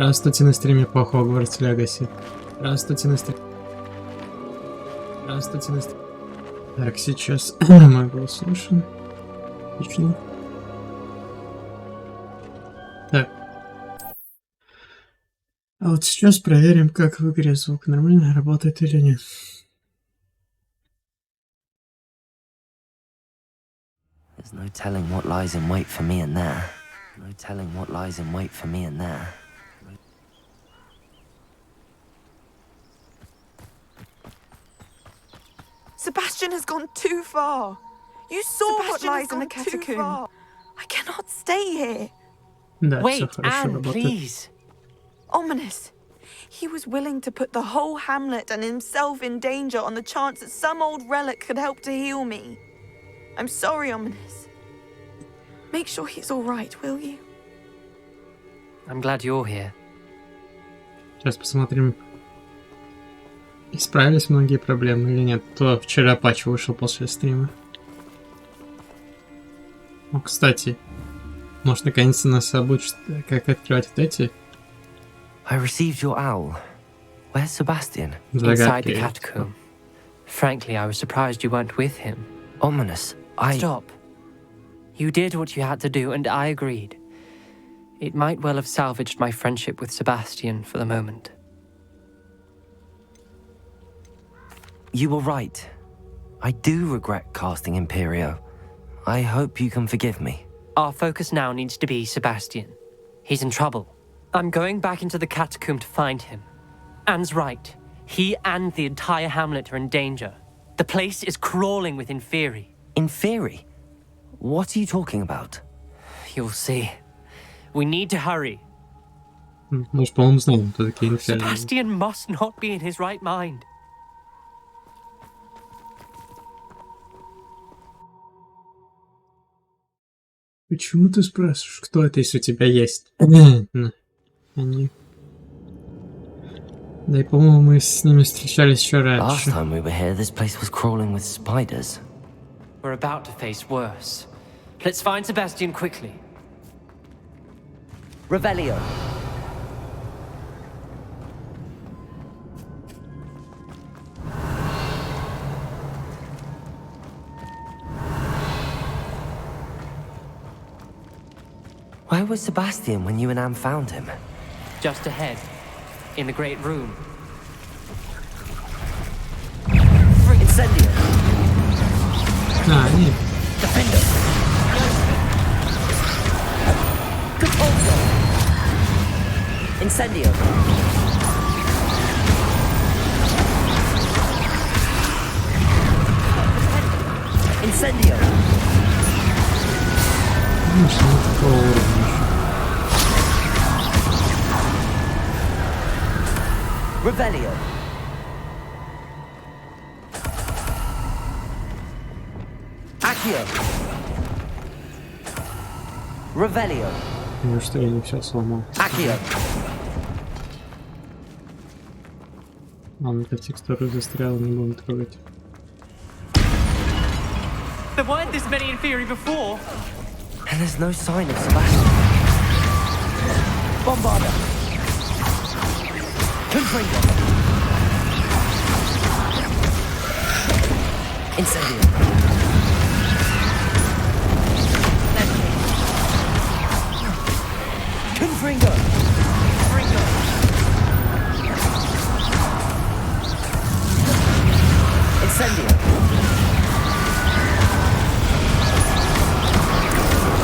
Здравствуйте на стриме по Hogwarts Legacy. Здравствуйте на стриме. Здравствуйте на стриме. Так, сейчас мой голос слышен. Отлично. Так. А вот сейчас проверим, как в игре звук нормально работает или нет. There's no telling what lies in wait for me in there. No telling what lies in wait for me in there. Sebastian has gone too far. You saw what lies in the catacomb. I cannot stay here. Да, Wait, Anne, работает. please. Ominous. He was willing to put the whole hamlet and himself in danger on the chance that some old relic could help to heal me. I'm sorry, Ominous. Make sure he's all right, will you? I'm glad you're here. Сейчас посмотрим, исправились многие проблемы или нет. То вчера патч вышел после стрима. О, кстати, может, наконец-то нас обучат, как открывать вот эти I received your owl. Where's Sebastian? Inside the загадки. catacomb. Frankly, I was surprised you weren't with him. Ominous. Stop. You did what you had to do, and I agreed. It might well have salvaged my friendship with Sebastian for the moment. You were right. I do regret casting Imperio. I hope you can forgive me. Our focus now needs to be Sebastian. He's in trouble. I'm going back into the catacomb to find him. Anne's right. He and the entire hamlet are in danger. The place is crawling with Inferi. Inferi? What are you talking about? You'll see. We need to hurry. Может, по-моему, знаем, кто такие инферно. Sebastian must not be in his right mind. Почему ты спрашиваешь, кто это, если у тебя есть? Они. Да и, по-моему, мы с ними встречались еще Last раньше. time we were here, this place was crawling with spiders. We're about to face worse. Let's find Sebastian quickly. Revelio. Where was Sebastian when you and Anne found him? Just ahead, in the great room. Incendio. А, нет. Defender. Compulso. Incendio. Incendio. Конечно, не такого уровня. Revelio. Accio. Revelio. Ну что, я не все сломал. Accio. Ладно, это текстуру застряла, не будем трогать. There weren't this many Inferi before. And there's no sign of Sebastian. Bombarda. Confringo. Incendio. Confringo. Confringo. Incendio.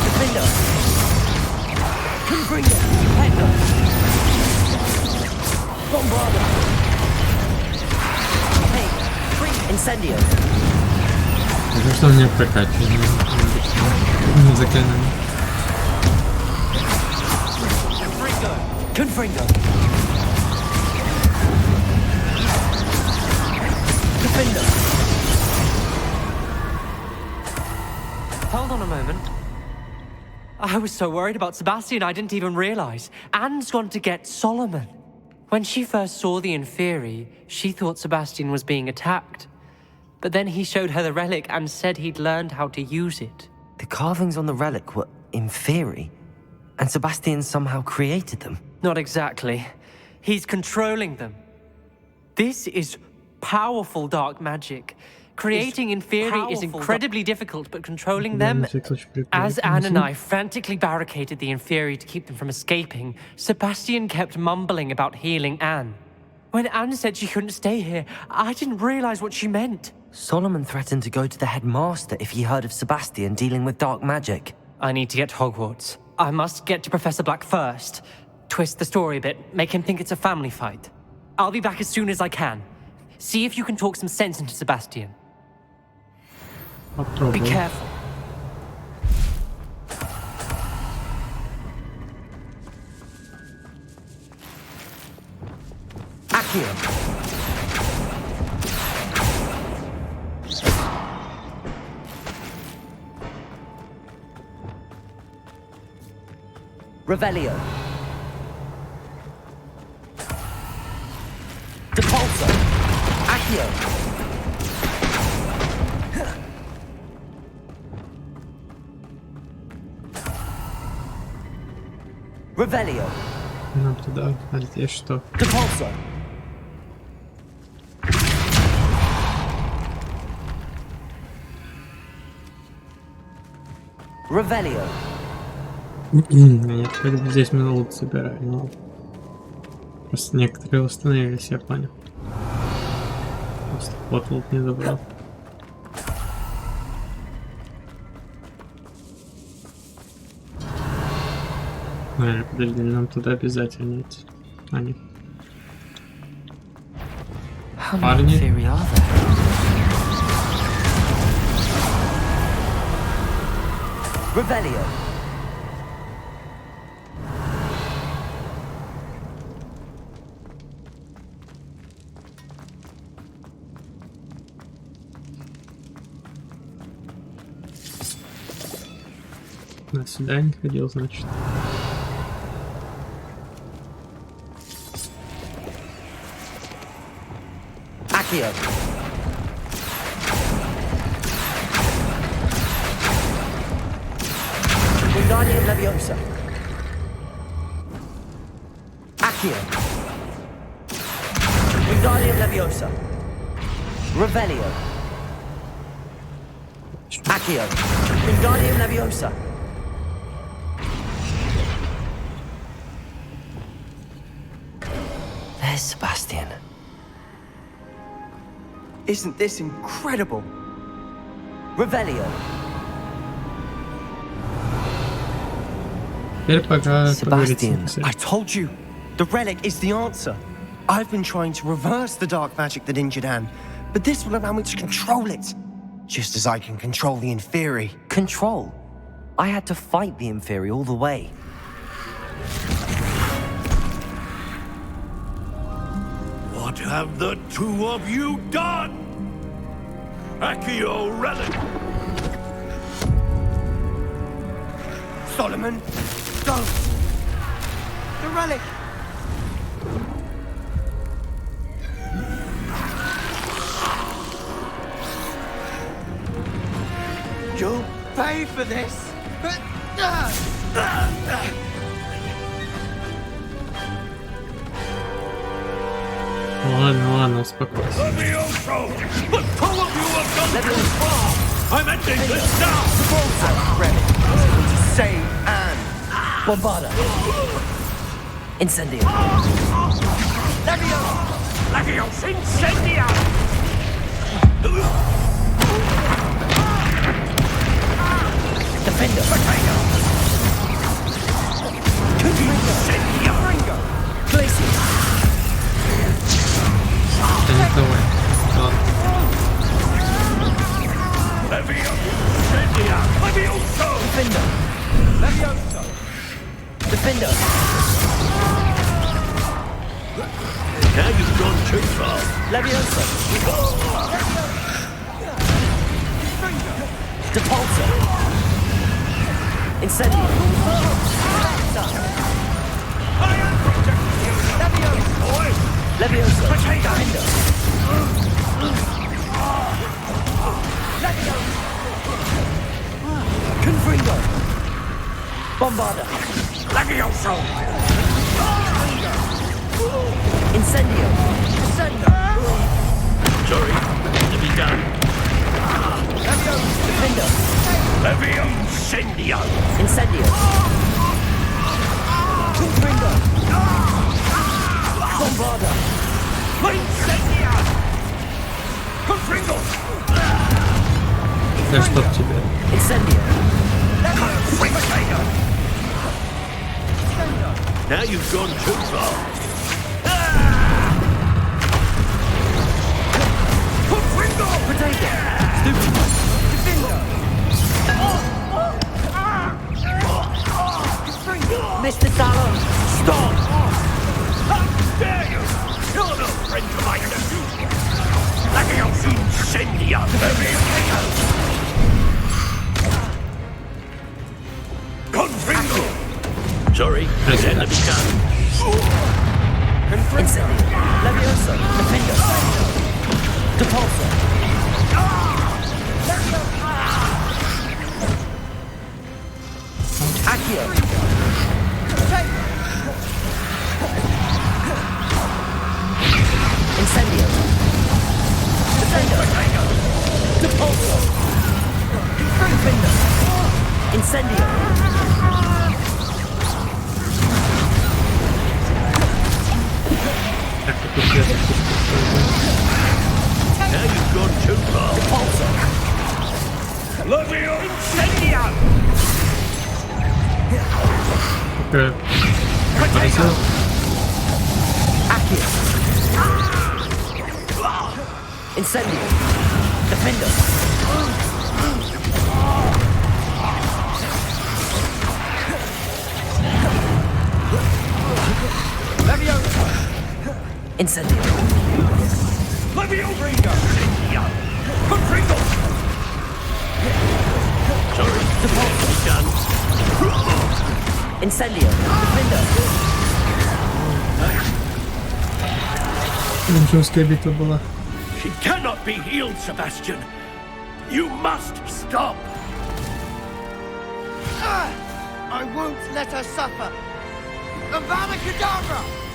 Defender. Confringo. Pendo. Bombarda. Hey. Incendio. Ну что мне прокачивать? Заклинания. Confringo. Defender. Hold on a moment. I was so worried about Sebastian I didn't even realize. Anne's gone to get Solomon. When she first saw the Inferi, she thought Sebastian was being attacked. But then he showed her the relic and said he'd learned how to use it. The carvings on the relic were Inferi. And Sebastian somehow created them? Not exactly. He's controlling them. This is powerful dark magic. Creating inferi is incredibly difficult, but controlling them... As Anne and I frantically barricaded the inferi to keep them from escaping, Sebastian kept mumbling about healing Anne. When Anne said she couldn't stay here, I didn't realize what she meant. Solomon threatened to go to the headmaster if he heard of Sebastian dealing with dark magic. I need to get to Hogwarts. I must get to Professor Black first. Twist the story a bit, make him think it's a family fight. I'll be back as soon as I can. See if you can talk some sense into Sebastian. Be careful. Accio! Revelio. Depulso. Accio. Revelio. Нам туда, а здесь что? Depulso. Revelio. Нет, как бы здесь мы лут собирали, но просто некоторые установились, я понял. Просто вот лут не забрал. Подожди, нам туда обязательно идти. А, нет. Парни. Revelio. Сюда не ходил, значит. Accio. Wingardium Leviosa. Accio. Wingardium Leviosa. Revelio. Accio. Wingardium Leviosa. There's Sebastian. Isn't this incredible? Revelio. Sebastian, I told you, the relic is the answer. I've been trying to reverse the dark magic that injured Anne, but this will allow me to control it. Just as I can control the inferi. Control? I had to fight the inferi all the way. What have the two of you done? Accio relic! Solomon, don't! The relic! You'll pay for this! Ладно, успокойся. Levioso! But two of you have gone too far! I'm ending this now! That relic is going to save Anne! Bombarda. Incendio. Leviosa! Leviosa incendia! Defender. Incendia! Glacier. Levioso! Defender. Leviosa! Defender. Now you've gone too far. Leviosa. Depulso. Incendio. Leviosa. Defender. Confringo. Bombarda. Levioso! Incendio. Descendo. Sorry, to be done. Defender. Leviosendio! Incendio. Confringo. Bombarda. Incendia! Confringo! Да чтоб тебя. Incendio. Confringo! Now you've gone too far. Confringo! Potato. Stupid. Defender. Mr. Talon. Stop! How dare you! You're no friend of mine, you! Levioso incendia! Confringo! Sorry, again to be done. Incendio. Levioso. Defender. Depulso. Accio. Incendio. Defender. Depulso. Defender. Incendio. Так, тут я Now you've gone too far. Depulso. Levio incendia! такая... Поразил. Accio. Incendio. Defender. Levioso. Incendio. Levio incendia! Confringo! Sorry, done. Incendio. Defender. Жесткая битва была. She cannot be healed, Sebastian. You must stop. I won't let her suffer. Avada Kedavra!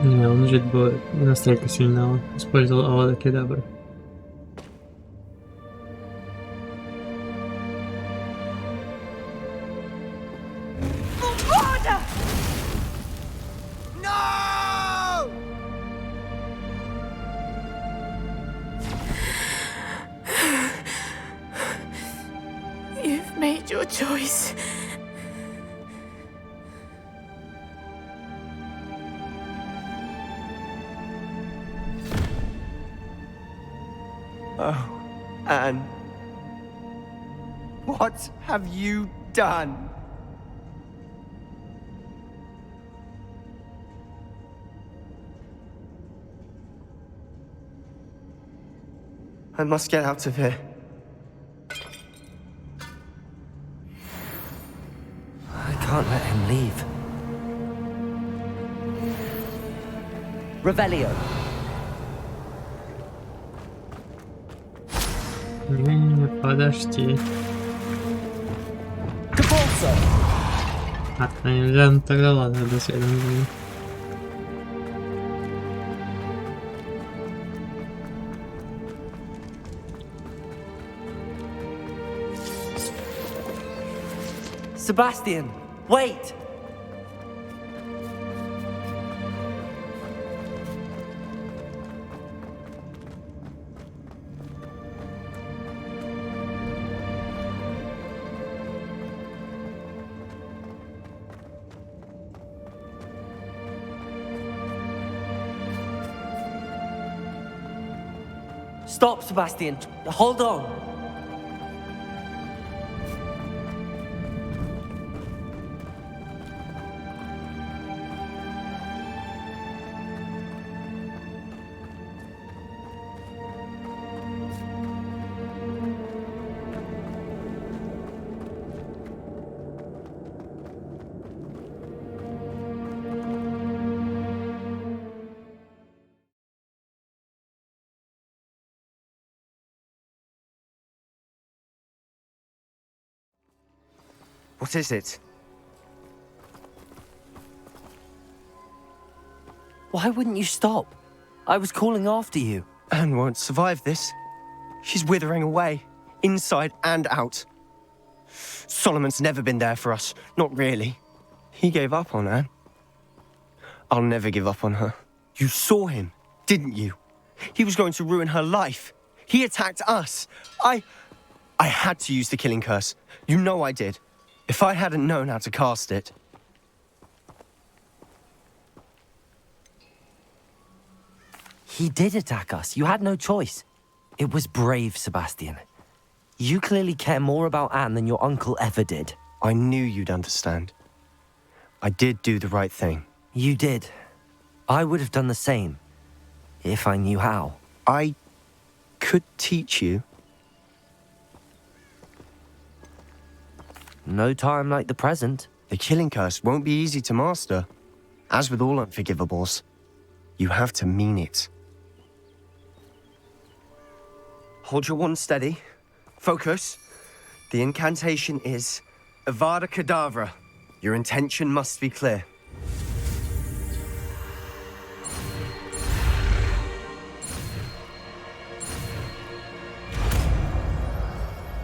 Не, он жить был не настолько сильно, он использовал Авада Кедабра. No! You've made your choice. Oh, Anne. What have you done? I must get out of here. I can't let him leave. Revelio. Не, подожди. Depulso. Нельзя, ну тогда ладно, до свидания. Sebastian, wait! Stop, Sebastian. Hold on. What is it? Why wouldn't you stop? I was calling after you. Anne won't survive this. She's withering away, inside and out. Solomon's never been there for us, not really. He gave up on Anne. I'll never give up on her. You saw him, didn't you? He was going to ruin her life. He attacked us. I had to use the killing curse. You know I did. If I hadn't known how to cast it... He did attack us. You had no choice. It was brave, Sebastian. You clearly care more about Anne than your uncle ever did. I knew you'd understand. I did do the right thing. You did. I would have done the same, if I knew how. I could teach you. No time like the present. The killing curse won't be easy to master. As with all unforgivables, you have to mean it. Hold your wand steady. Focus. The incantation is Avada Kedavra. Your intention must be clear.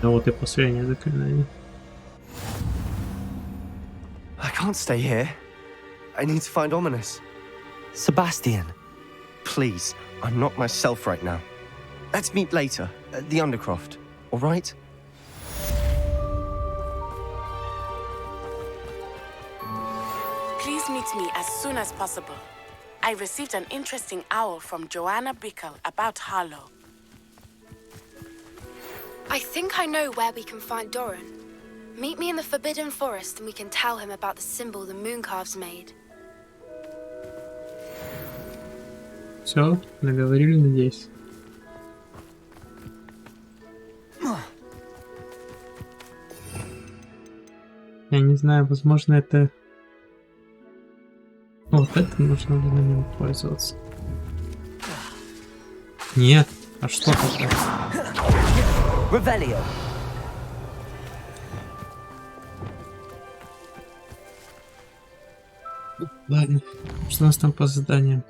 А вот и последнее заклинание. I can't stay here. I need to find Ominous. Sebastian. Please, I'm not myself right now. Let's meet later at the Undercroft, all right? Please meet me as soon as possible. I received an interesting owl from Joanna Bickle about Harlow. I think I know where we can find Doran. Meet me in the Forbidden Forest and we can tell him about the symbol the Mooncalves made. Все, договорили, надеюсь. Я не знаю, возможно, это... Вот это нужно было на нем пользоваться. Нет, а что такое? Revelio. Ладно, что у нас там по заданиям?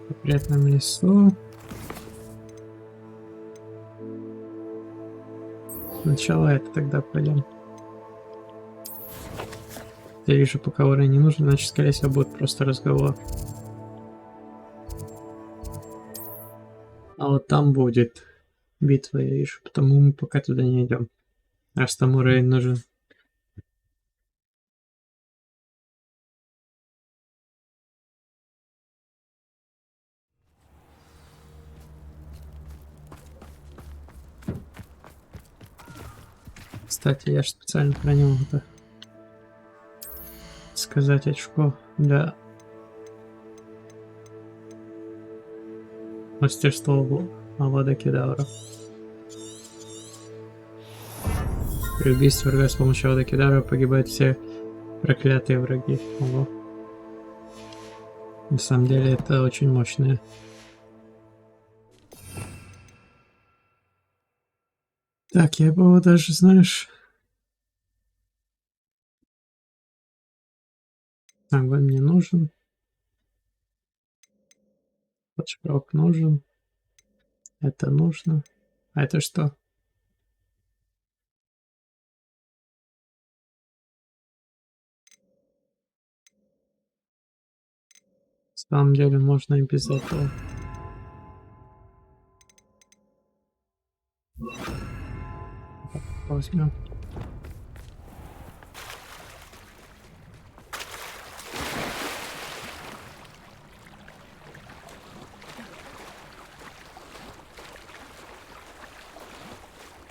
В запретном лесу. Сначала это тогда пойдем. Я вижу, пока ура не нужен, значит, скорее всего, будет просто разговор. А вот там будет битва, я вижу, потому мы пока туда не идем. Раз там уровень нужен. Кстати, я же специально хранил это. Сказать очко для мастерства Авада Кедавра. При убийстве врага с помощью Авада Кедавра погибают все проклятые враги. Ого. На самом деле это очень мощное. Так, я бы его даже, знаешь... Огонь мне нужен. Подширок нужен. Это нужно. А это что? На самом деле можно и без этого. Возьмем.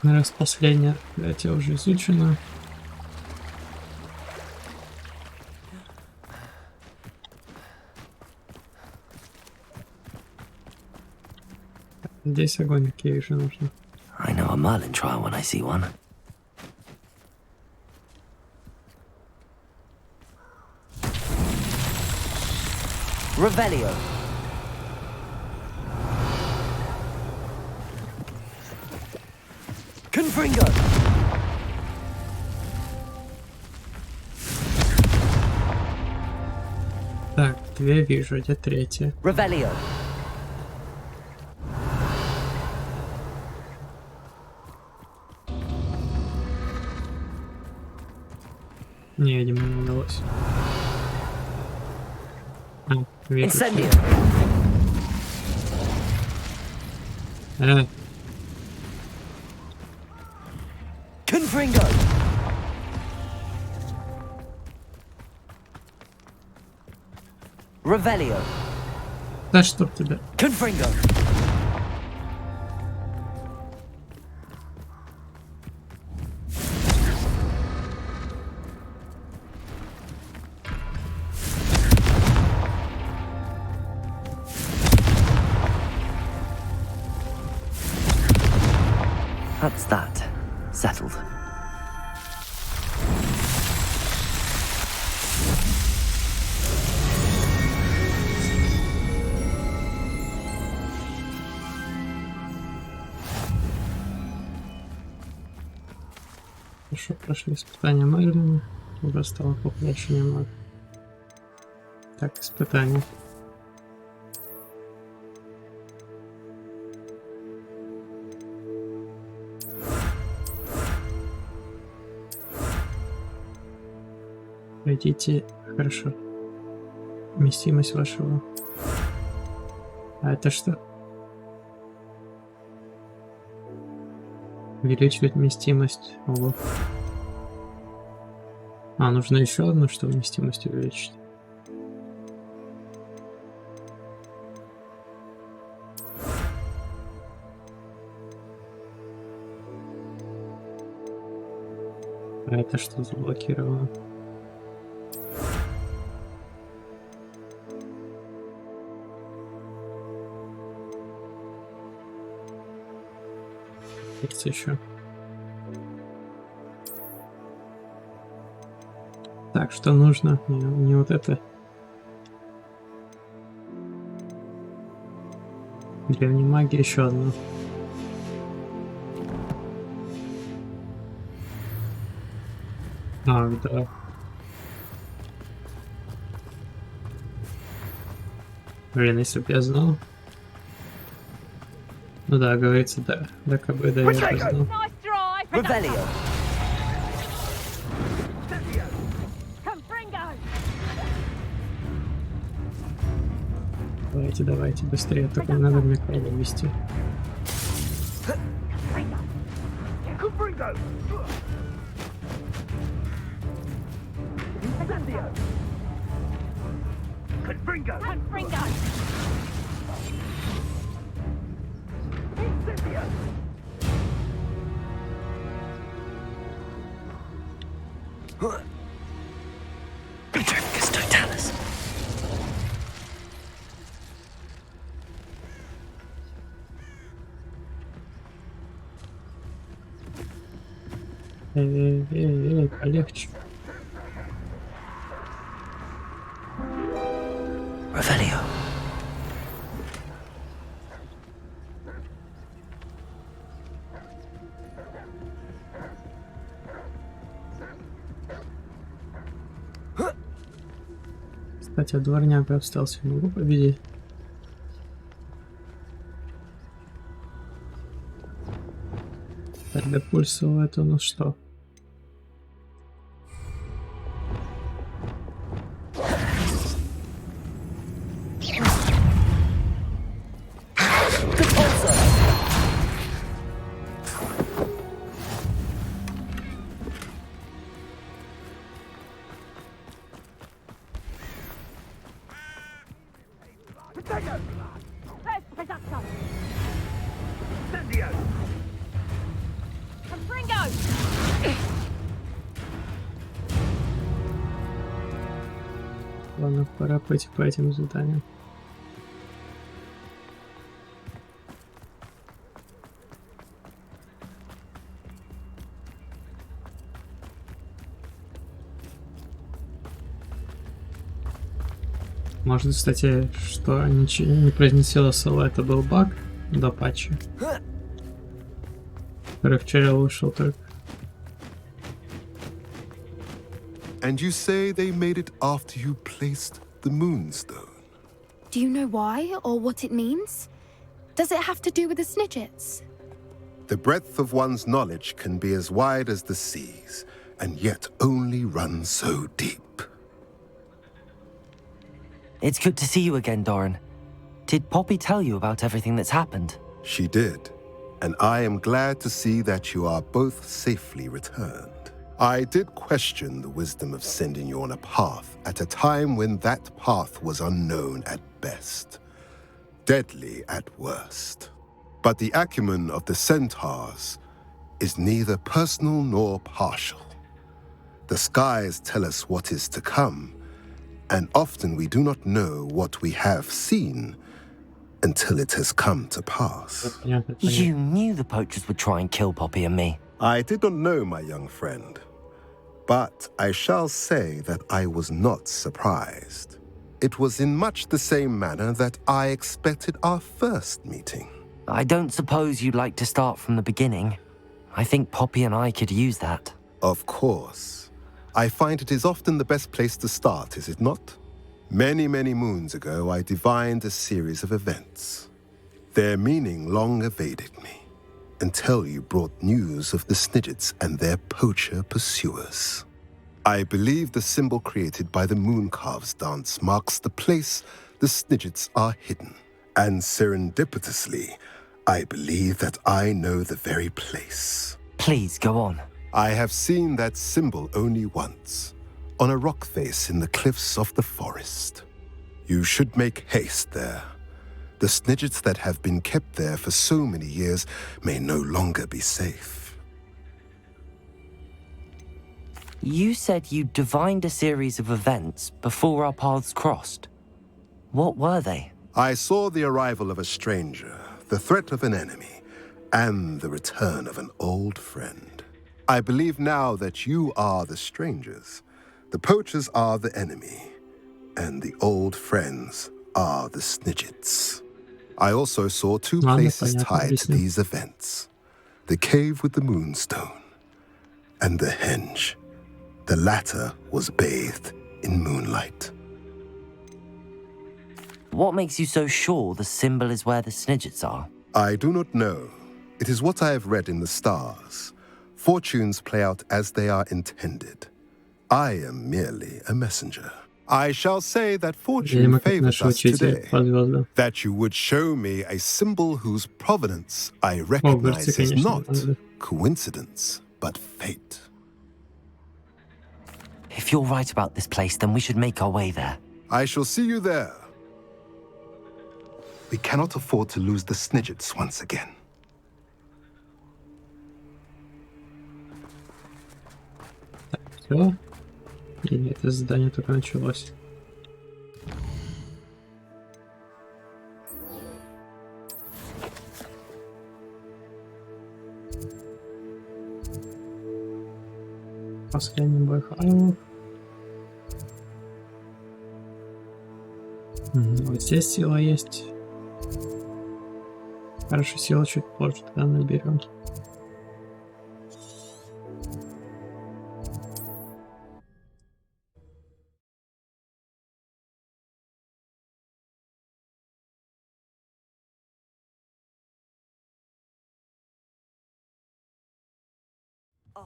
Раз последняя, третья уже изучена. Здесь огонь, какие же нужно. I know a Merlin trial when I see one. Revelio. Confringo. Так, две вижу, где третья? Revelio. Не, видимо, не удалось. Вижу. Incendio. Confringo. Revelio. Да чтоб тебя. Confringo. That's that. Settled. Хорошо, прошли испытания Мерлина. Уже стало попроще немного. Так, испытания. Пройдите, хорошо. Вместимость вашего. А это что? Увеличивает вместимость. Ого. А, нужно еще одну, чтобы вместимость увеличить. А это что заблокировано? Есть еще. Так, что нужно? Не вот это. Древней магии еще одну. А, да. Блин, если бы я знал. Ну да, говорится, да. Да, как бы, да, я бы знал. Revelio. Давайте, давайте, быстрее, только не надо мне кровь ввести. Полегче. Revelio. Кстати, а дворняга остался, не могу победить. Так, для пульсового это у нас что? Ладно, пора пойти по этим заданиям. Может, кстати, что ничего не произнесла соло, это был баг до патча, который вчера вышел только. And you say they made it after you placed the moonstone? Do you know why or what it means? Does it have to do with the Snidgets? The breadth of one's knowledge can be as wide as the seas, and yet only run so deep. It's good to see you again, Doran. Did Poppy tell you about everything that's happened? She did, and I am glad to see that you are both safely returned. I did question the wisdom of sending you on a path at a time when that path was unknown at best, deadly at worst. But the acumen of the centaurs is neither personal nor partial. The skies tell us what is to come, and often we do not know what we have seen until it has come to pass. You knew the poachers would try and kill Poppy and me. I did not know, my young friend, but I shall say that I was not surprised. It was in much the same manner that I expected our first meeting. I don't suppose you'd like to start from the beginning. I think Poppy and I could use that. Of course. I find it is often the best place to start, is it not? Many, many moons ago, I divined a series of events. Their meaning long evaded me, until you brought news of the Snidgets and their poacher pursuers. I believe the symbol created by the Mooncalves dance marks the place the Snidgets are hidden. And serendipitously, I believe that I know the very place. Please, go on. I have seen that symbol only once, on a rock face in the cliffs of the forest. You should make haste there. The Snidgets that have been kept there for so many years may no longer be safe. You said you divined a series of events before our paths crossed. What were they? I saw the arrival of a stranger, the threat of an enemy, and the return of an old friend. I believe now that you are the strangers, the poachers are the enemy, and the old friends are the Snidgets. I also saw two places tied to these events. The cave with the moonstone, and the henge. The latter was bathed in moonlight. What makes you so sure the symbol is where the Snidgets are? I do not know. It is what I have read in the stars. Fortunes play out as they are intended. I am merely a messenger. I shall say that fortune favors us today, that you would show me a symbol whose provenance I recognize as not coincidence, but fate. If you're right about this place, then we should make our way there. I shall see you there. We cannot afford to lose the Snidgets once again. Все? Или это задание только началось? Последний бой Хайлов. Вот здесь сила есть. Хорошо, сила чуть позже тогда наберем.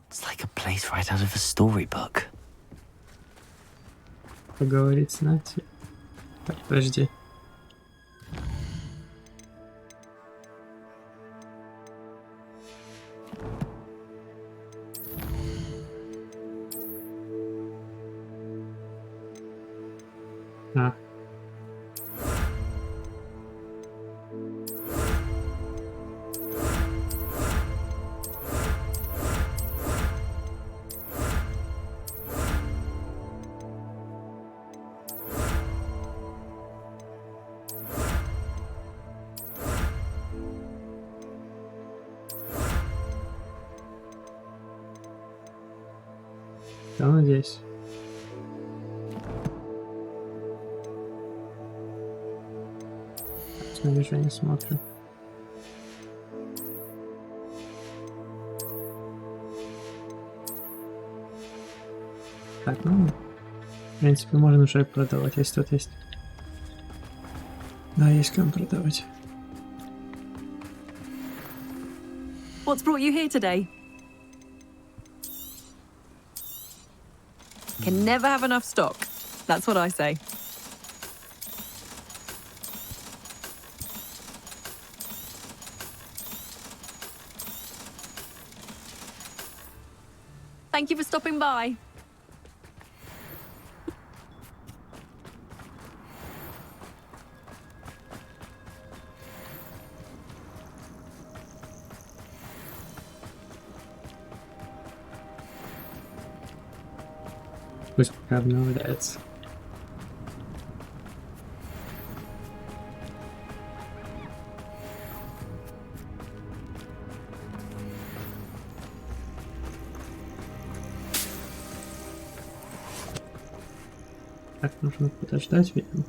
It's like a place right out of a storybook. Поговорить с Нати. Так, подожди. А. Так, а он здесь. Снаряжение смотрим. Так, ну, в принципе, можно уже продавать, если тут есть. Да, есть кому продавать. What's brought you here today? Can never have enough stock. That's what I say. Thank you for stopping by. Пусть пока обновляется. Так, нужно подождать, видимо.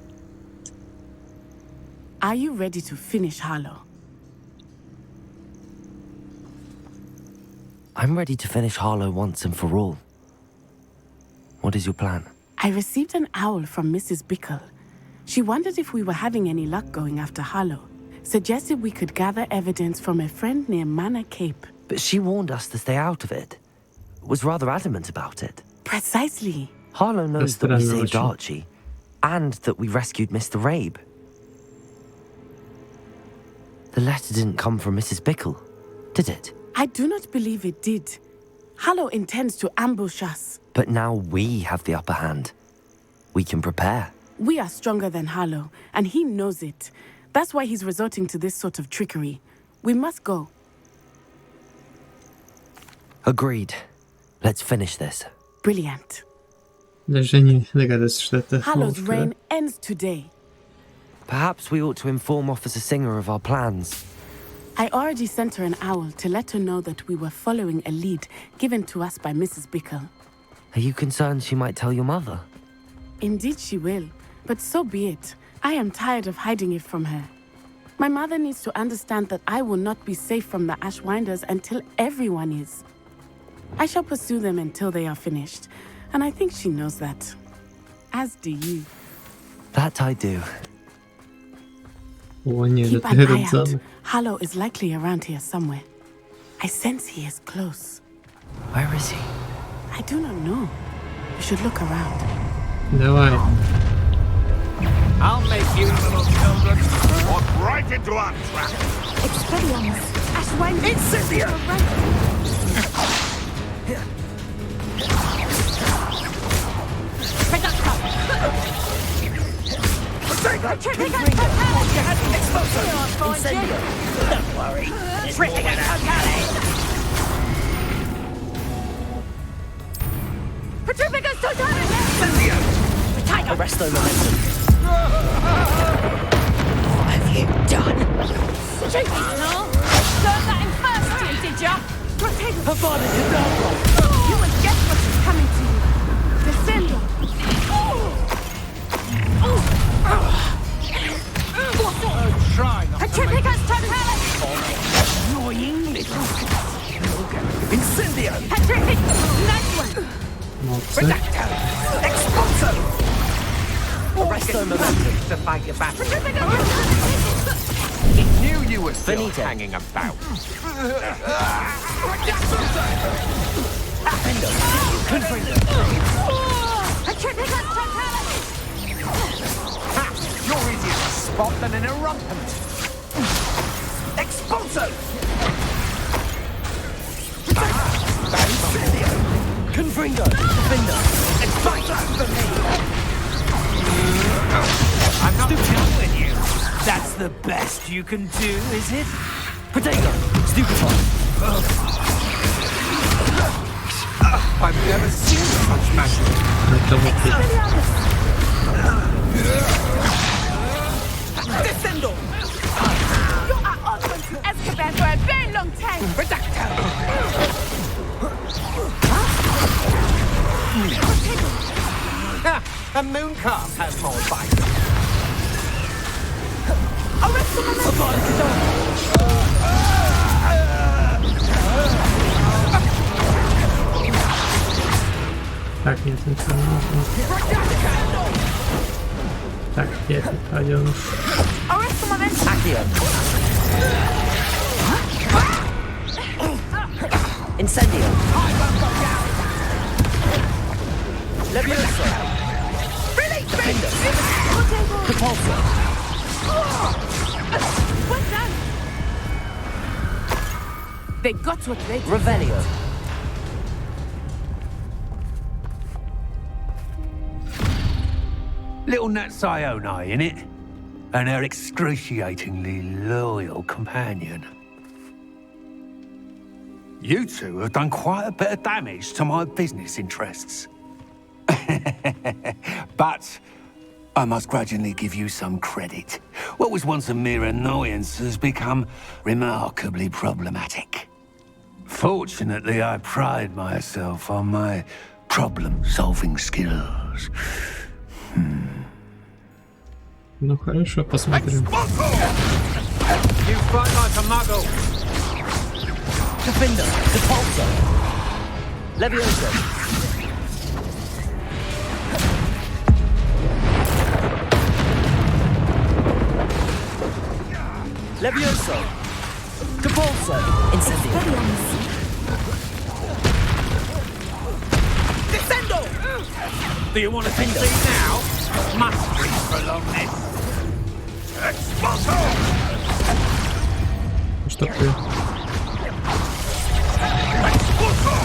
Are you ready to finish Harlow? I'm ready to finish Harlow once and for all. What is your plan? I received an owl from Mrs. Bickle. She wondered if we were having any luck going after Harlow. Suggested we could gather evidence from a friend near Manor Cape. But she warned us to stay out of it. Was rather adamant about it. Precisely. Harlow knows that we saved Archie, and that we rescued Mr. Rabe. The letter didn't come from Mrs. Bickle, did it? I do not believe it did. Harlow intends to ambush us. But now we have the upper hand. We can prepare. We are stronger than Harlow, and he knows it. That's why he's resorting to this sort of trickery. We must go. Agreed. Let's finish this. Brilliant. Даже не догадываюсь, что это Harlow's волк, reign ends today. Perhaps we ought to inform Officer Singer of our plans. I already sent her an owl to let her know that we were following a lead given to us by Mrs. Bickle. Are you concerned she might tell your mother? Indeed she will, but so be it. I am tired of hiding it from her. My mother needs to understand that I will not be safe from the Ashwinders until everyone is. I shall pursue them until they are finished, and I think she knows that. As do you. That I do. О, нет, Keep это an этот eye out. самый. Harlow is likely around here somewhere. I sense he is close. Where is he? I do not know. You should look around. Давай. I'll make you little children walk right into our trap. Expelliarmus! Ashwinders! Incendio! Don't worry. Petrificus totalis! Arresto momentum. What have you done? Learn that in first year, did ya? Her father did not. You will guess what is coming to you. Descendo! Try not to make Petrificus totalis! annoying little Incendio! Petrific! Nice one! Молодцы. Redacto! Expulso! Arresto momentum. To fight your battle. Petrificus! Knew you were still Finito. hanging about. Petrificus totalis! Ha! You're easier to spot than an irrumpent. Expulso! Confringo. Defender. Expulso for me! I'm not done with you. That's the best you can do, is it? Potato. Stupefy. I've never seen such magic. Это вот это. Descendo! You are all going to Azkaban for a very long time! Redacto! A moon calf has more bite. Так, нет, ничего не нужно. Так, где этот паденыш? Incendio. Levioso. Propulsor. They got what they did. Revelio. Little Nat Ione, innit? And her excruciatingly loyal companion. You two have done quite a bit of damage to my business interests. But I must grudgingly give you some credit. What was once a mere annoyance has become remarkably problematic. Fortunately, I pride myself on my problem-solving skills. Ну хорошо, посмотрим. You fight like a muggle. Defender. Propulsor. Levioso. Levioso. Propulsor. Incendio. Do you want to succeed now? Must we prolong this? Expulso! Что ты? Expulso!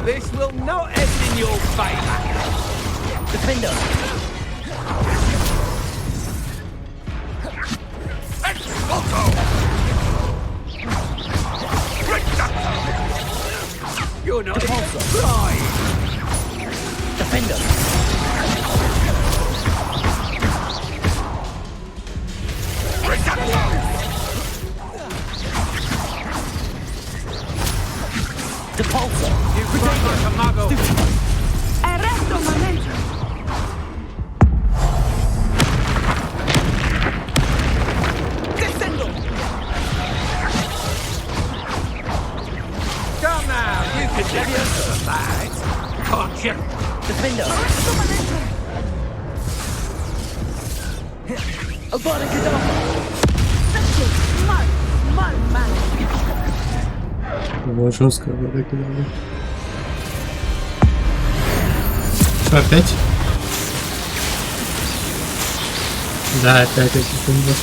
This will not end in your favor. Defender. Expulso! You're not even trying. Defender. Depulsor. You fight like a muggle. Arresto momento. Descendo. Come now, you can do that, can't you? Defender. Его жестко выкидывали. Что, опять? Да, опять эти секунды.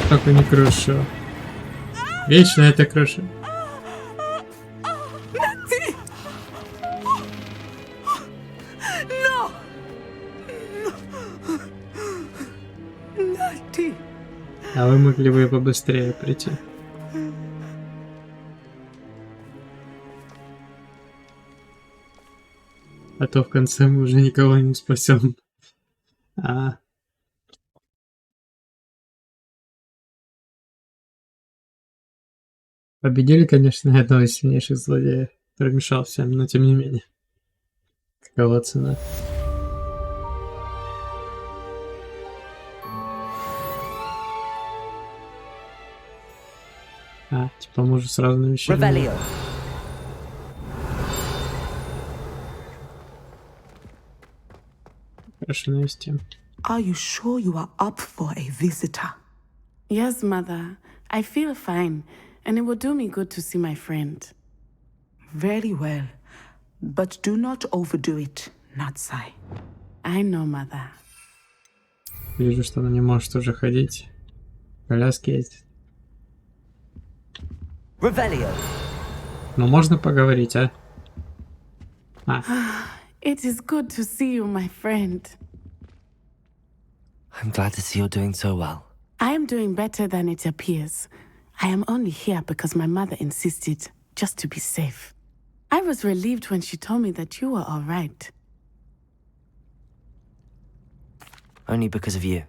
Только не крушу. Вечно это крушу. А вы могли бы побыстрее прийти. А то в конце мы уже никого не спасем. Победили, конечно, одного из сильнейших злодеев, который мешал всем, но тем не менее. Какова цена? Типа мы уже сразу навещали. Хорошо, навести. Are you sure you are up for a visitor? Yes, Mother. I feel fine, and it will do me good to see my friend. Very well. But do not overdo it, Natsai. I know, Mother. Вижу, что она не может уже ходить. Коляски ездит. Ну, можно поговорить, а? It is good to see you, my friend. I'm glad to see you're doing so well. I am doing better than it appears. I am only here because my mother insisted, just to be safe. I was relieved when she told me that you were all right. Only because of you.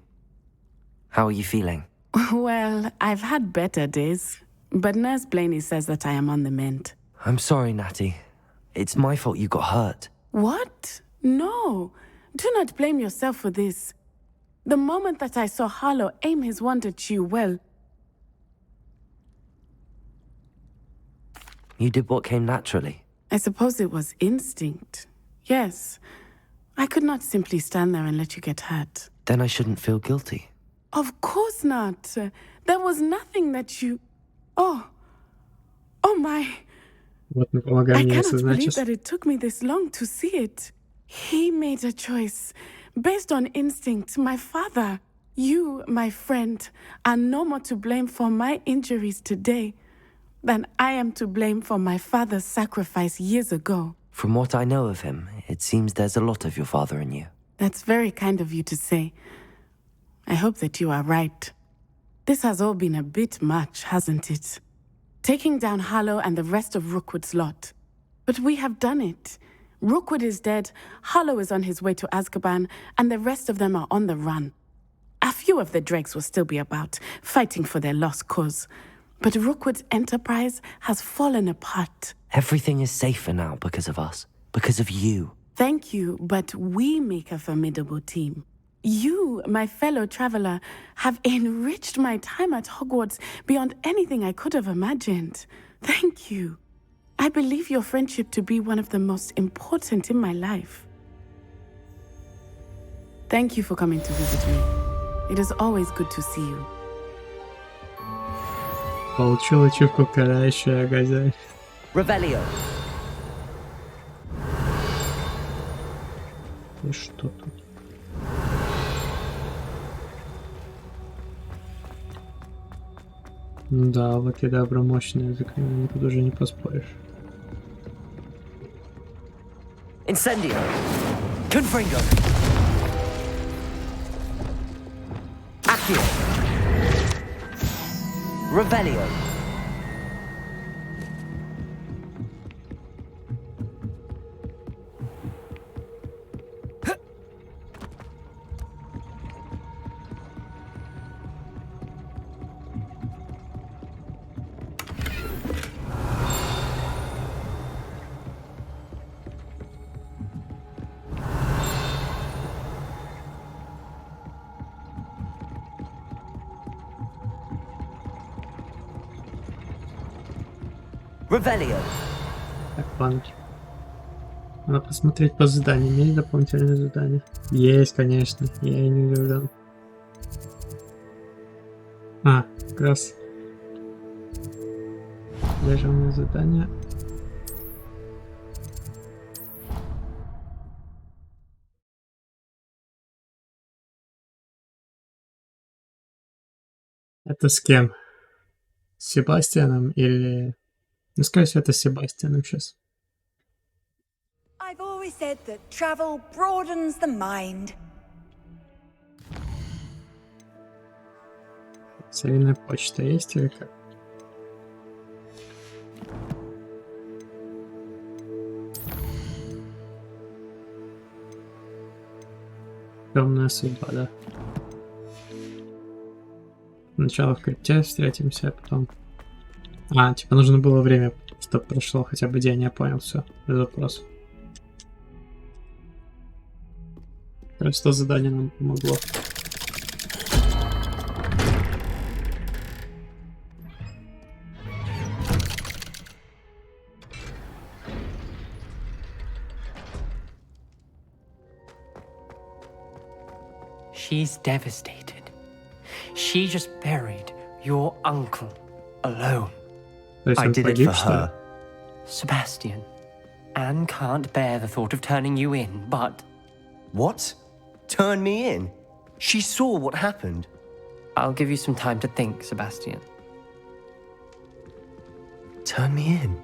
How are you feeling? Well, I've had better days, but Nurse Blaney says that I am on the mend. I'm sorry, Natty. It's my fault you got hurt. What? No. Do not blame yourself for this. The moment that I saw Harlow aim his wand at you, well... You did what came naturally. I suppose it was instinct. Yes. I could not simply stand there and let you get hurt. Then I shouldn't feel guilty. Of course not. There was nothing that you... Oh my... Вот мы помогаем I мне cannot осознать believe сейчас. that it took me this long to see it. He made a choice based on instinct. My father, you, my friend, are no more to blame for my injuries today than I am to blame for my father's sacrifice years ago. From what I know of him, it seems there's a lot of your father in you. That's very kind of you to say. I hope that you are right. This has all been a bit much, hasn't it? Taking down Harlow and the rest of Rookwood's lot. But we have done it. Rookwood is dead, Harlow is on his way to Azkaban, and the rest of them are on the run. A few of the dregs will still be about, fighting for their lost cause. But Rookwood's enterprise has fallen apart. Everything is safer now because of us. Because of you. Thank you, but we make a formidable team. You, my fellow traveler, have enriched my time at Hogwarts beyond anything I could have imagined. Thank you. I believe your friendship to be one of the most important in my life. Thank you for coming to visit me. It is always good to see you. Получил ачивку карающая газель. Revelio. И что тут? Ну да, Лакедабра мощное заклинание, тут уже не поспоришь. Incendio. Confringo. Accio. Revelio. Revelio. Так, банки. Надо посмотреть по заданиям. Есть дополнительные задания? Есть, конечно. Я и не удивлен. Как раз. Лежим на задание. Это с кем? С Себастьяном или... Ну, скорее всего, это с Себастьяном сейчас. I've always said that travel broadens the mind. Цивильная почта есть или как? Темная судьба, да. Сначала в крипте встретимся, а потом... типа нужно было время, чтобы прошло хотя бы день, я понял, все, без вопросов. Просто задание нам помогло. She's devastated. She just buried your uncle alone. I did it for her. Sebastian, Anne can't bear the thought of turning you in, but... What? Turn me in? She saw what happened. I'll give you some time to think, Sebastian. Turn me in?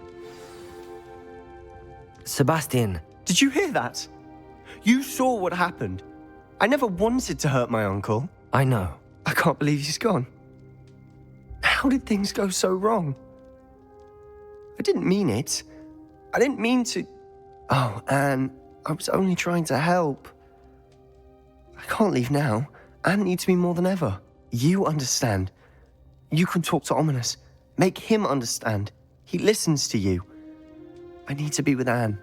Sebastian. Did you hear that? You saw what happened. I never wanted to hurt my uncle. I know. I can't believe he's gone. How did things go so wrong? I didn't mean it. I didn't mean to... Oh, Anne, I was only trying to help. I can't leave now. Anne needs me more than ever. You understand. You can talk to Ominous. Make him understand. He listens to you. I need to be with Anne.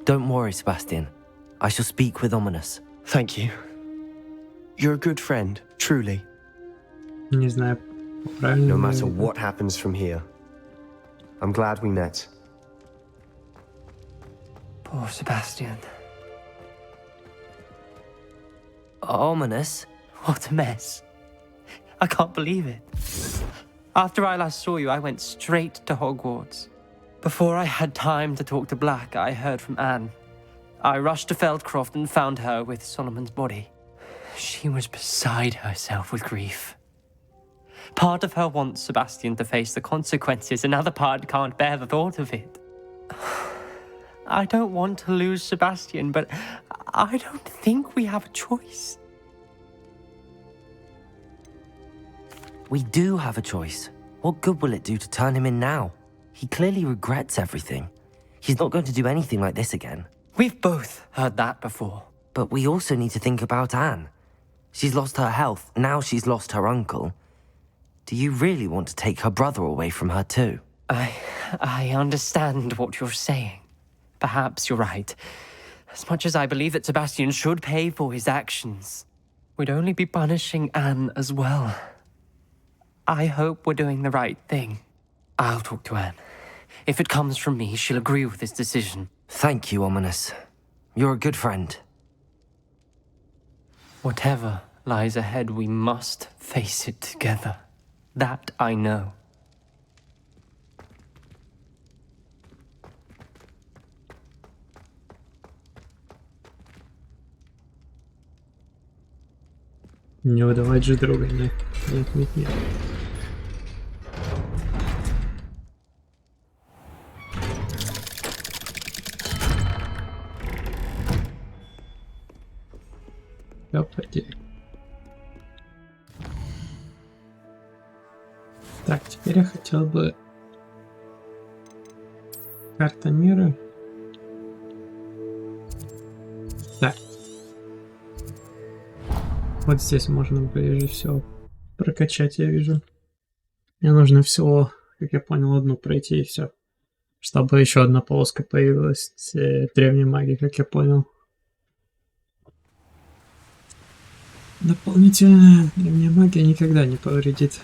Don't worry, Sebastian. I shall speak with Ominous. Thank you. You're a good friend, truly. Не знаю, правильно. No matter what happens from here, I'm glad we met. Poor Sebastian. Ominous? What a mess. I can't believe it. After I last saw you, I went straight to Hogwarts. Before I had time to talk to Black, I heard from Anne. I rushed to Feldcroft and found her with Solomon's body. She was beside herself with grief. Part of her wants Sebastian to face the consequences, another part can't bear the thought of it. I don't want to lose Sebastian, but I don't think we have a choice. We do have a choice. What good will it do to turn him in now? He clearly regrets everything. He's not going to do anything like this again. We've both heard that before. But we also need to think about Anne. She's lost her health, now she's lost her uncle. Do you really want to take her brother away from her too? I understand what you're saying. Perhaps you're right. As much as I believe that Sebastian should pay for his actions, we'd only be punishing Anne as well. I hope we're doing the right thing. I'll talk to Anne. If it comes from me, she'll agree with this decision. Thank you, Ominous. You're a good friend. Whatever lies ahead, we must face it together. That I know. Не выдавать же друга, нет. Нет. Поди. Так, теперь я хотел бы... Карта мира. Так. Вот здесь можно прежде всего прокачать, я вижу. Мне нужно всего, как я понял, одну пройти и все. Чтобы еще одна полоска появилась древней магии, как я понял. Дополнительная древняя магия никогда не повредит.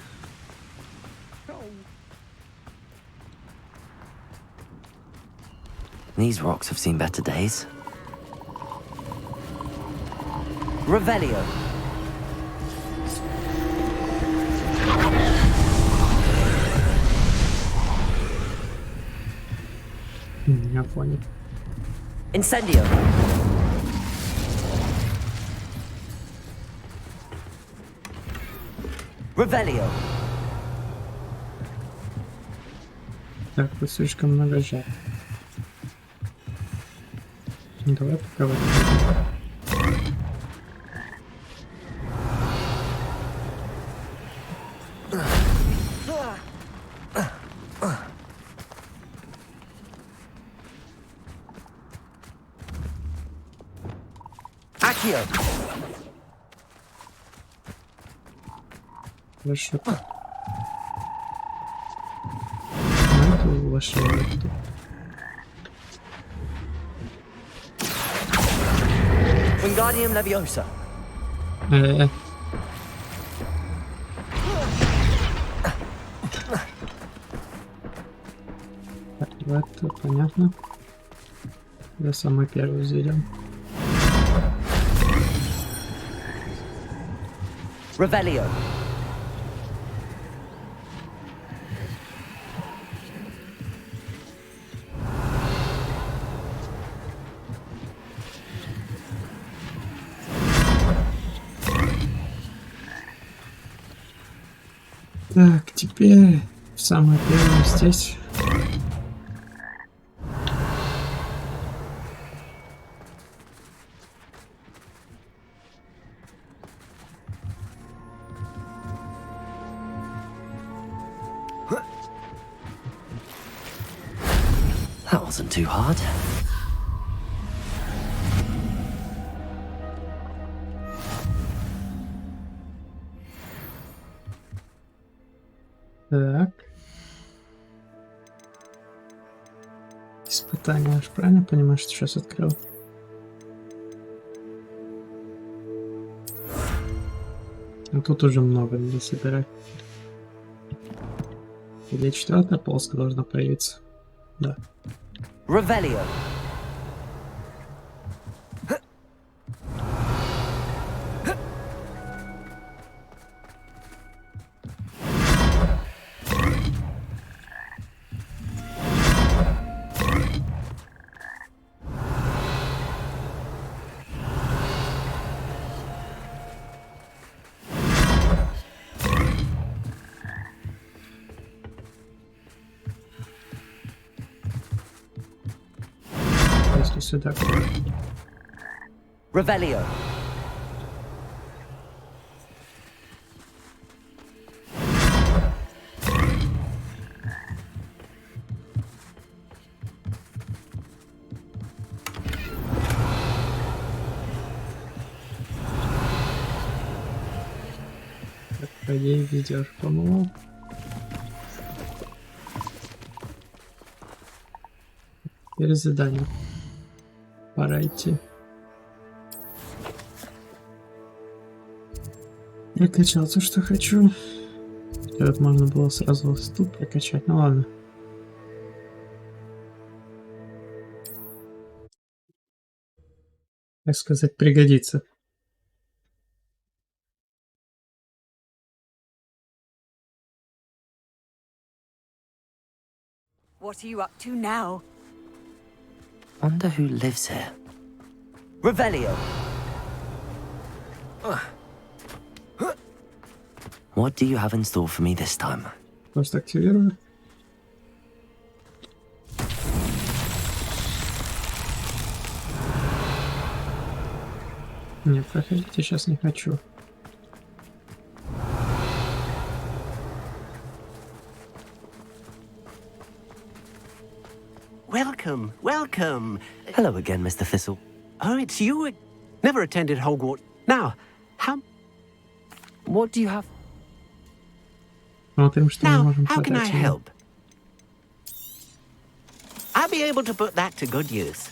These rocks have seen better days. Revelio. Я понял. Incendio. Revelio. Так, тут слишком много жертв. Давай пока вот. Accio. Хорошо. Ну, ваши. Wingardium Leviosa. Так, это понятно. Я самый первый зверем. Revelio. Так, теперь самое первое здесь. wasn't too hard. Так. Испытание, аж правильно понимаешь, что сейчас открыл? Ну тут уже много надо собирать. Или 4-я полоска должна появиться? Да. Revelio. Если сюда. Revelio. Так, по идее, видео же помыло. Теперь задание. Пора идти. Прокачал то, что хочу. Этот можно было сразу тут прокачать, ну ладно. Так сказать, пригодится. What are you up to now? Wonder who lives here. Revelio. What do you have in store for me this time? Просто активирую. Нет, проходите, сейчас не хочу. Welcome, welcome. Hello again, Mr. Thistle. Oh, it's you. Never attended Hogwarts. Now, how... What do you have? Смотрим, что мы Now, можем how can I подать ему. help? I'll be able to put that to good use.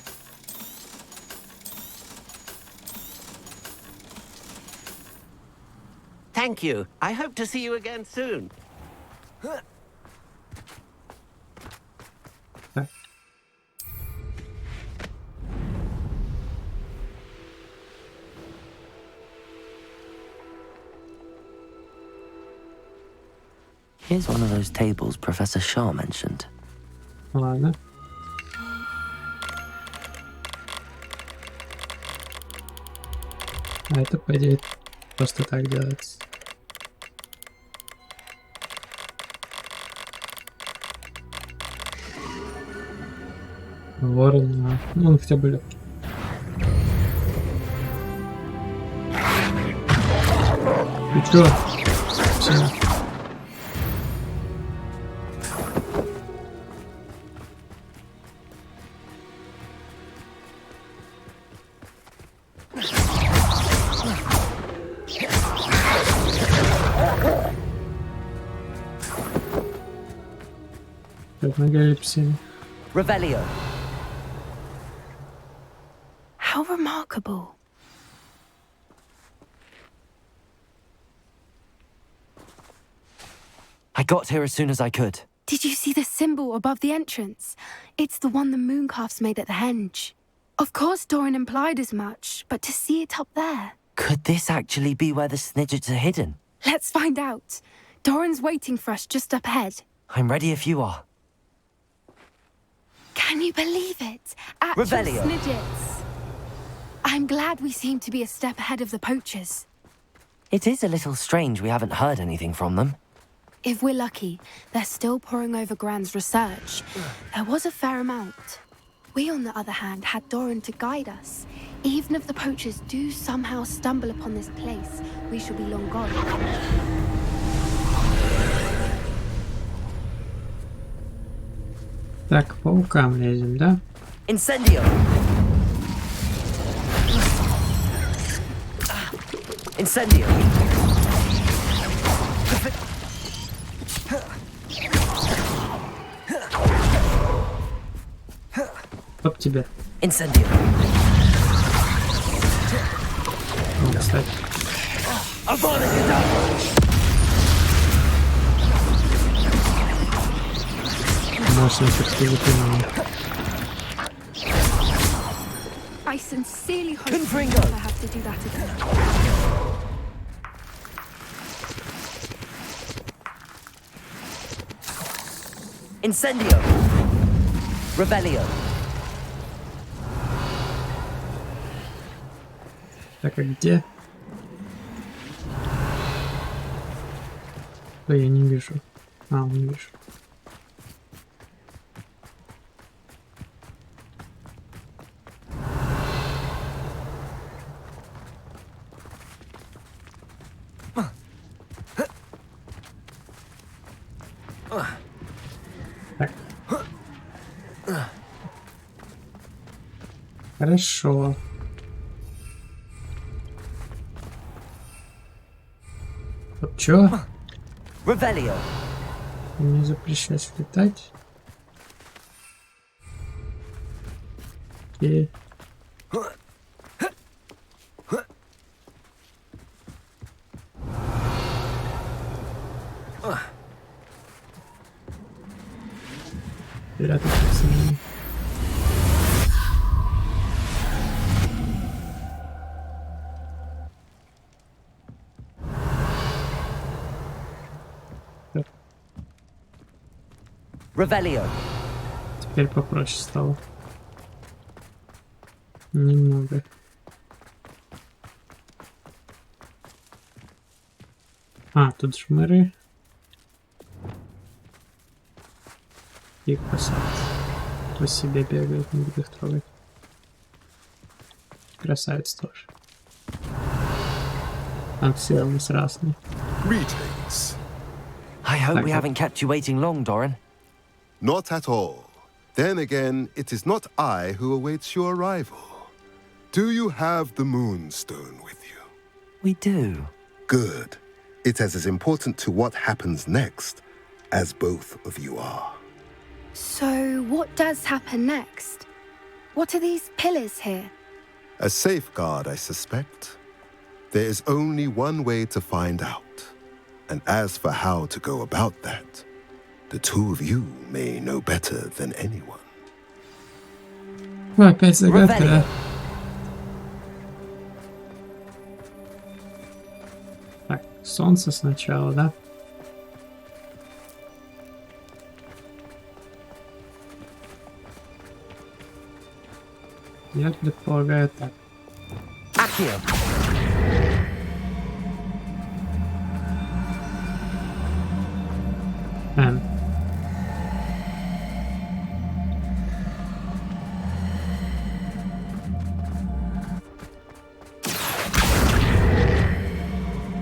Thank you. I hope to see you again soon. Так. Here's one of those tables Professor Shaw mentioned. Ладно. А это, по идее, просто так делается. Ворон, ну он хотя бы легкий. Ты чё? Все. Как на галипсине. Revelio. How remarkable. I got here as soon as I could. Did you see the symbol above the entrance? It's the one the mooncalves made at the henge. Of course Doran implied as much, but to see it up there... Could this actually be where the snidgets are hidden? Let's find out. Doran's waiting for us just up ahead. I'm ready if you are. Can you believe it? Actual Revelio. snidgets. I'm glad we seem to be a step ahead of the poachers. It is a little strange we haven't heard anything from them. If we're lucky, they're still poring over Gran's research. There was a fair amount. We, on the other hand, had Doran to guide us. Even if the poachers do somehow stumble upon this place, we shall be long gone. Так, по паукам лезем, да? Incendio. Incendio. Чтоб тебе. Incendio. Ну, кстати. Мощность активитирования. I sincerely hope I never have to do that again. Incendio. Rebellio. Так, а где? Да я не вижу. Не вижу. Так. Хорошо. Чё? Rebellio. Не запрещать летать. Окей. Прятаться в самому. Rebellio. Теперь попроще стало. Немного. Тут жмыры. Их посадят. По себе бегают, не буду их трогать. Красавец тоже. Там все у нас разные. Greetings. I hope we haven't kept you waiting long, Doran. Not at all. Then again, it is not I who awaits your arrival. Do you have the Moonstone with you? We do. Good. It is as important to what happens next as both of you are. So, what does happen next? What are these pillars here? A safeguard, I suspect. There is only one way to find out. And as for how to go about that, the two of you may know better than anyone. Опять загадка, да? Так, солнце сначала, да? Я предполагаю так. Accio.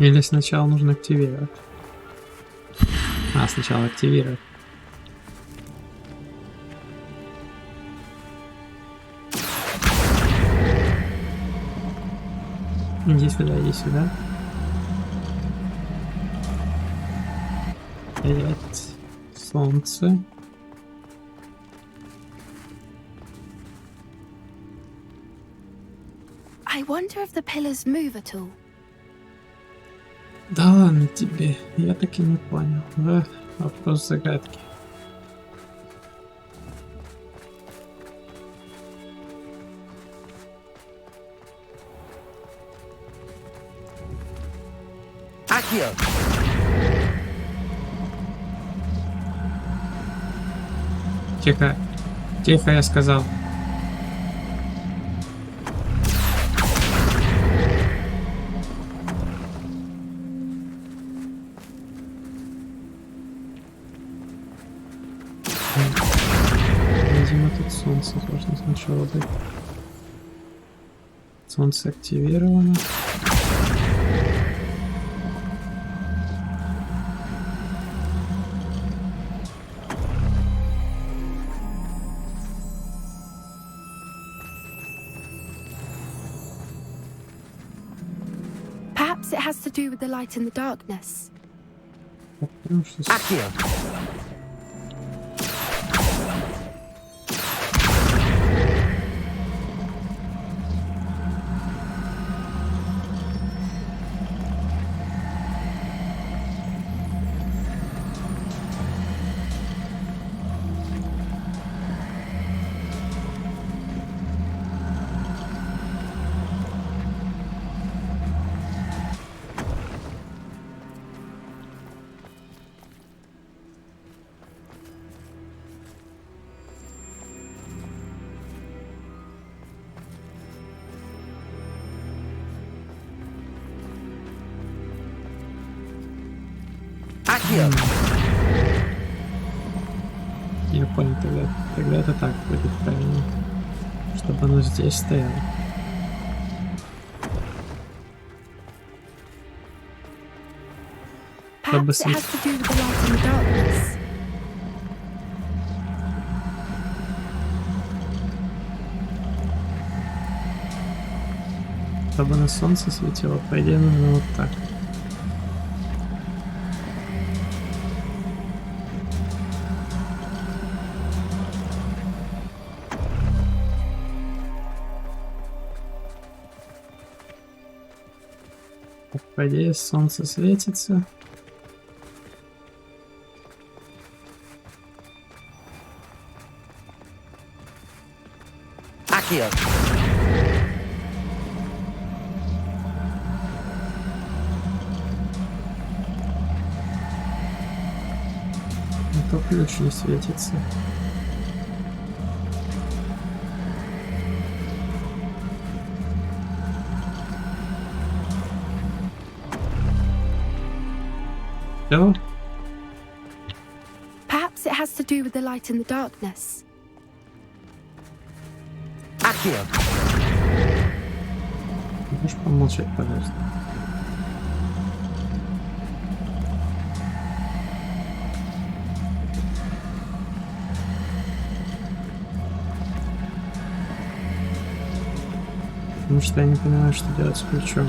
Или сначала нужно активировать? Сначала активировать. Иди сюда, иди сюда. Опять солнце. I wonder if the pillars move at all. Да ладно тебе, я так и не понял. Вопрос загадки. Accio. Тихо, тихо, я сказал. Видимо, тут солнце должно сначала быть. Солнце активировано. Perhaps it has to do with the light in the darkness. Accio. Я понял, тогда это так будет правильно, чтобы оно здесь стояло. Perhaps it has to do with the light in the darkness. Чтобы на солнце светило, по идее нужно вот так. По идее, солнце светится. Accio. То ключ не светится. Все. Perhaps it has to do with the light in the darkness. Accio. Можешь помолчать, пожалуйста? Потому что я не понимаю, что делать с ключом.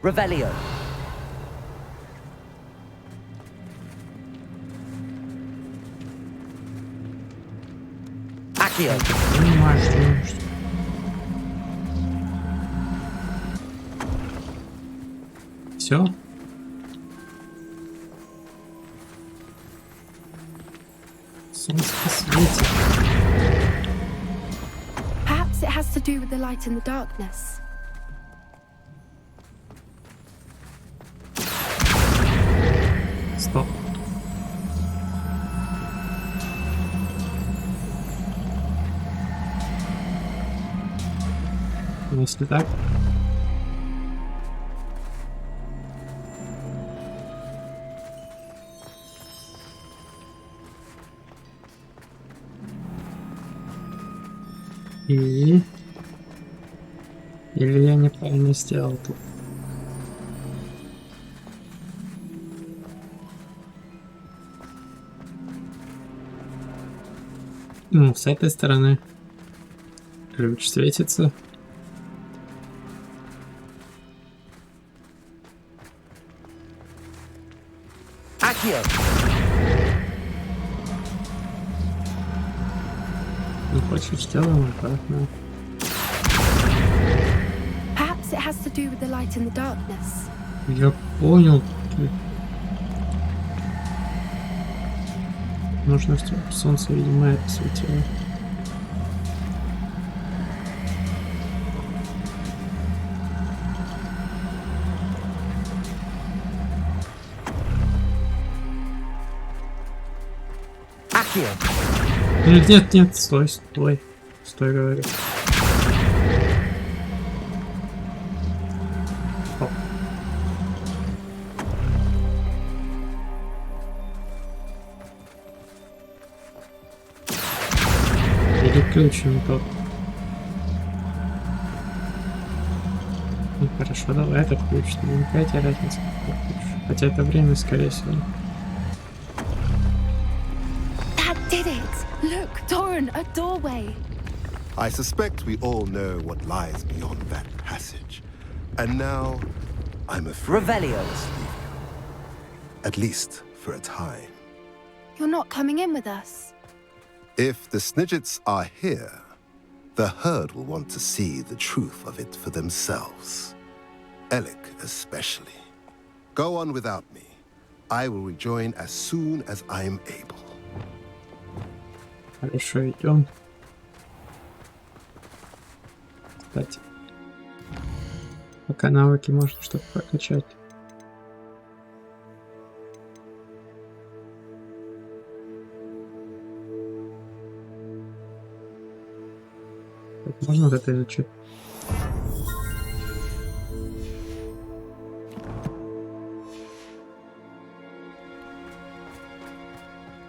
Revelio. Accio. Понимаю, что нужно. Все. Солнце светит. Perhaps it has to do with the light in the darkness. Стоп. Ну, если так. Или я неправильно сделал тут. Ну, с этой стороны ключ светится. Accio. Ну, хочешь, сделаем обратно. Perhaps it has to do with the light in the darkness. Я понял. Нужно, чтобы солнце, видимо, это светило. Нет, нет, стой, стой. Стой, говорю. Стоп. Или ключ не тот. Ну хорошо, давай этот ключ. Какая тебе разница, какой ключ? Хотя это время, скорее всего. That did it! Look, Doran, a doorway. I suspect we all know what lies beyond that passage. And now, I'm afraid Revelio. I must leave you. At least for a time. You're not coming in with us. If the Snidgets are here, the herd will want to see the truth of it for themselves. Alec especially. Go on without me. I will rejoin as soon as I'm able. Хорошо, идем. Кстати, пока навыки можно что-то прокачать. Так, можно вот это изучить?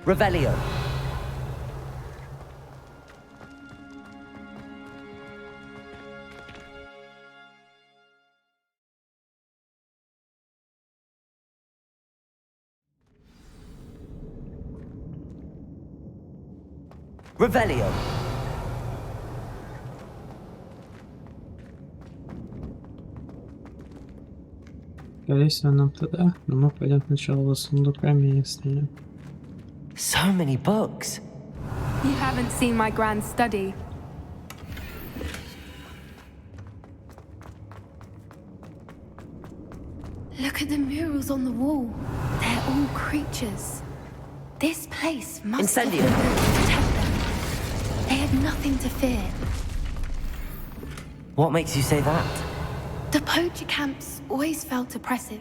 Revelio. Revelio. Скорее всего, нам туда, но мы пойдем сначала за сундуками и остальным. So many books. You haven't seen my grand study. Look at the murals on the wall. They're all creatures. This place must have been Incendio. built to protect them. They had nothing to fear. What makes you say that? The poacher camps always felt oppressive.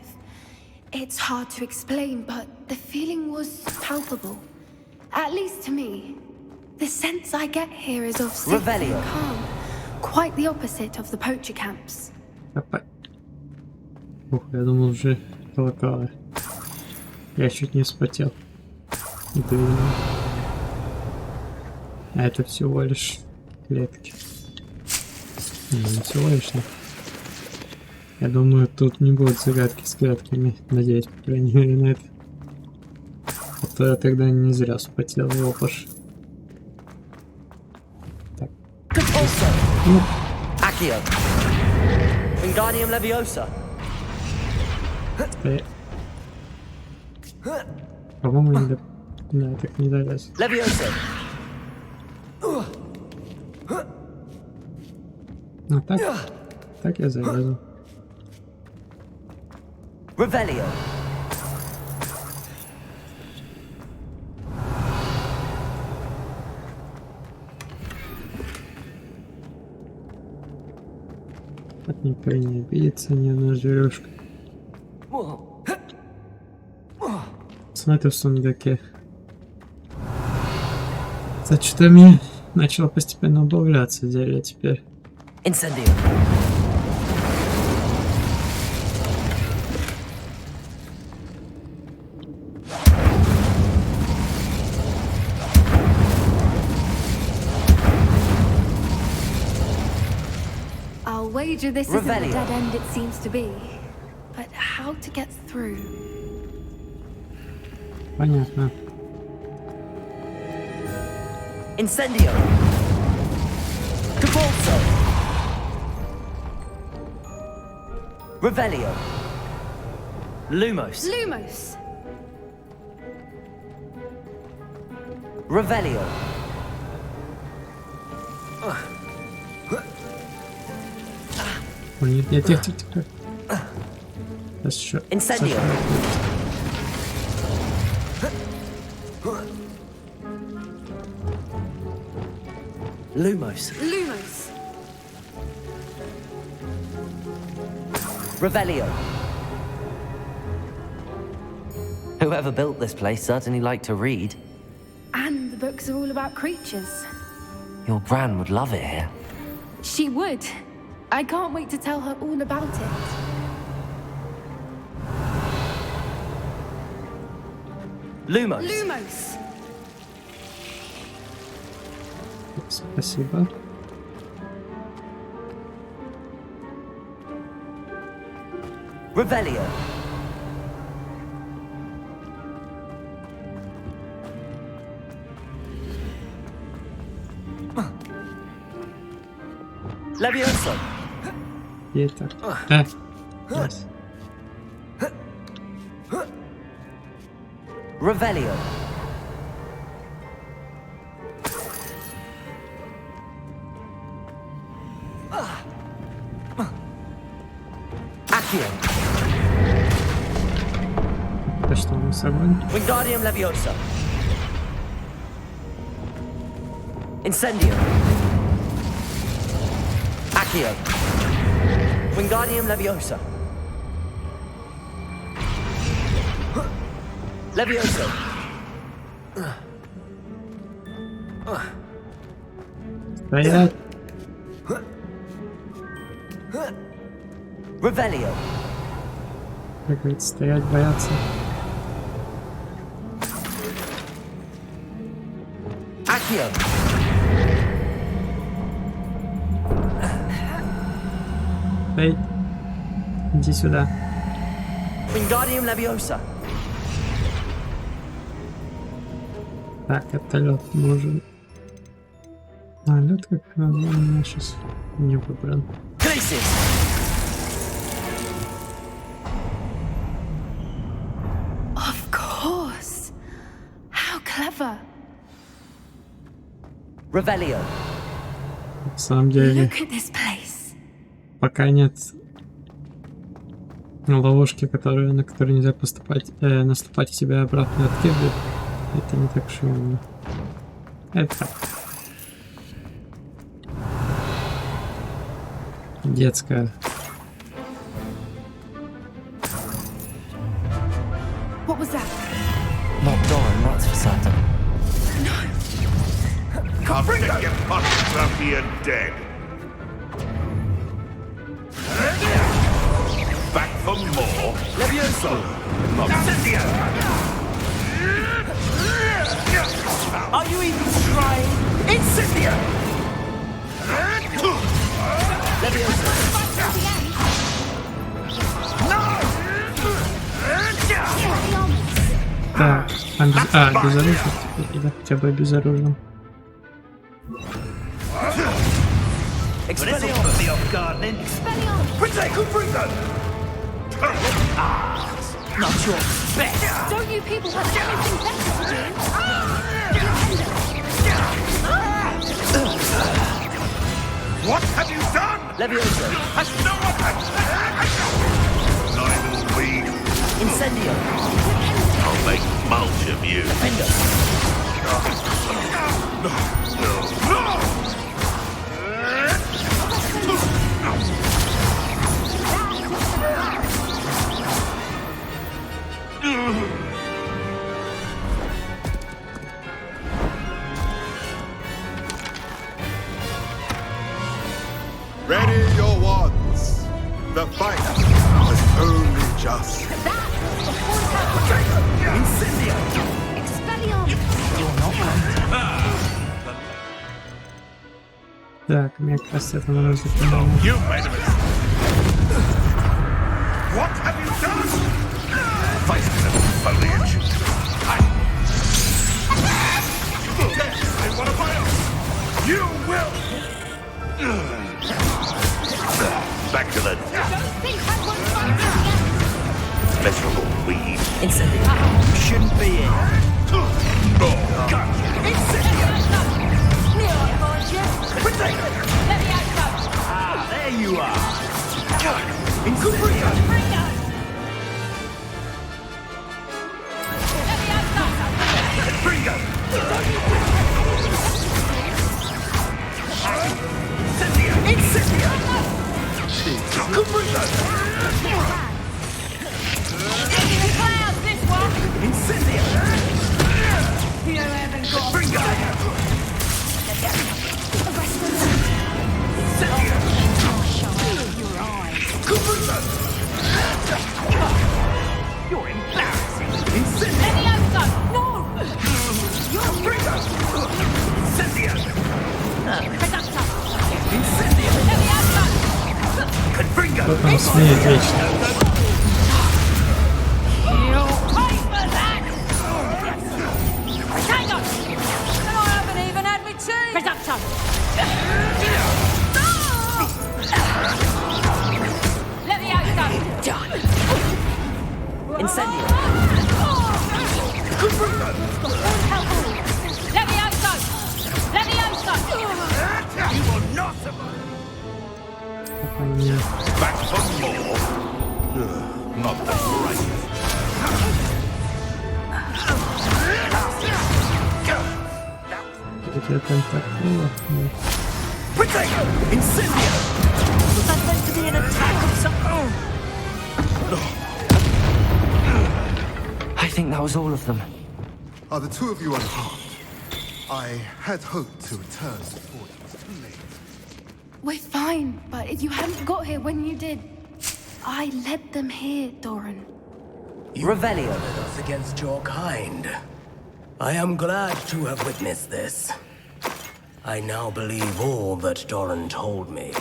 It's hard to explain, but the feeling was palpable. At least to me. The sense I get here is of safety Revelio. and calm. Quite the opposite of the poacher camps. Ух, я думал уже колокола. Я чуть не вспотел. Блин. А это всего лишь клетки. Не всего лишь. Я думаю, тут не будет загадки с клетками. Надеюсь, по крайней мере, на это. А то я тогда не зря вспотел его пош. Так. Ну. Accio. Wingardium Leviosa. По-моему, не до... Да, так не долез. Leviosa. А так? Так я залезу. Revelio. Так никто и не обидится, ни одна зверюшка. Смотри в сундуке. Зачитами начало постепенно убавляться зелье теперь. Incendio. I'll wager this isn't the Revelio. dead end it seems to be. But how to get through? Понятно. Incendio. Cabalso. Revelio. Lumos. Lumos! Revelio. Ой, нет, нет, тихо, тихо. Сейчас еще. Incendio. Lumos. Lumos! Revelio. Whoever built this place certainly liked to read. And the books are all about creatures. Your Gran would love it here. She would. I can't wait to tell her all about it. Lumos. Lumos! Спасибо. Revelio. Levioso. И так. Yes. Revelio. Accio. Это что, у нас огонь? Wingardium Leviosa. Incendio. Accio. Wingardium Leviosa. Levioso. Стоять! Revelio. Как говорится, стоять, бояться. Accio. Эй, иди сюда. Wingardium Leviosa. Так, это лед нужен. А, лед как у меня сейчас не выбран. Of course. How clever. Revelio. На самом деле, Look at this place. пока нет ловушки, на которые нельзя наступать и себя обратно откидывать, это не так уж и умно. Это детская. What was that? Not Doran, that's for certain. Come get your punches up here dead. Back for more. Levioso. Incendio. Are you even trying? Incendio. Levioso. Так, безоружен теперь, да, хотя бы безоружен. Expelliarmus. Not your best. Don't you people have anything better to do? What have you done? Levioso. Has no one... Not even we. Incendio. I'll make mulch of you. Defender. Ready your wands. The fight is only just. Incendio. You're not right. Так, мне кажется, это надо запомнить. You made a mistake. What have you done? Face the foliage. I want to fight. You will. Back to the miserable weed. Incendio. You shouldn't be in. Ah, there you are. Incendio. Bringo. Incendio. Incendio. Bringo. You're embarrassing. Incendio. No. Bringo. Incendio. Incendio. Confringo. Кто там смеет вечно? Incendio. Levioso! Levioso! You will not back for more. Not the right. Это так было. Incendio. Was that meant to be an attack of some? I think that was all of them. Are the two of you unharmed? I had hoped to return before it was too late. We're fine, but if you hadn't got here when you did, I led them here, Doran. Revelio. Us against your kind. I am glad to have witnessed this. I now believe all that Doran told me.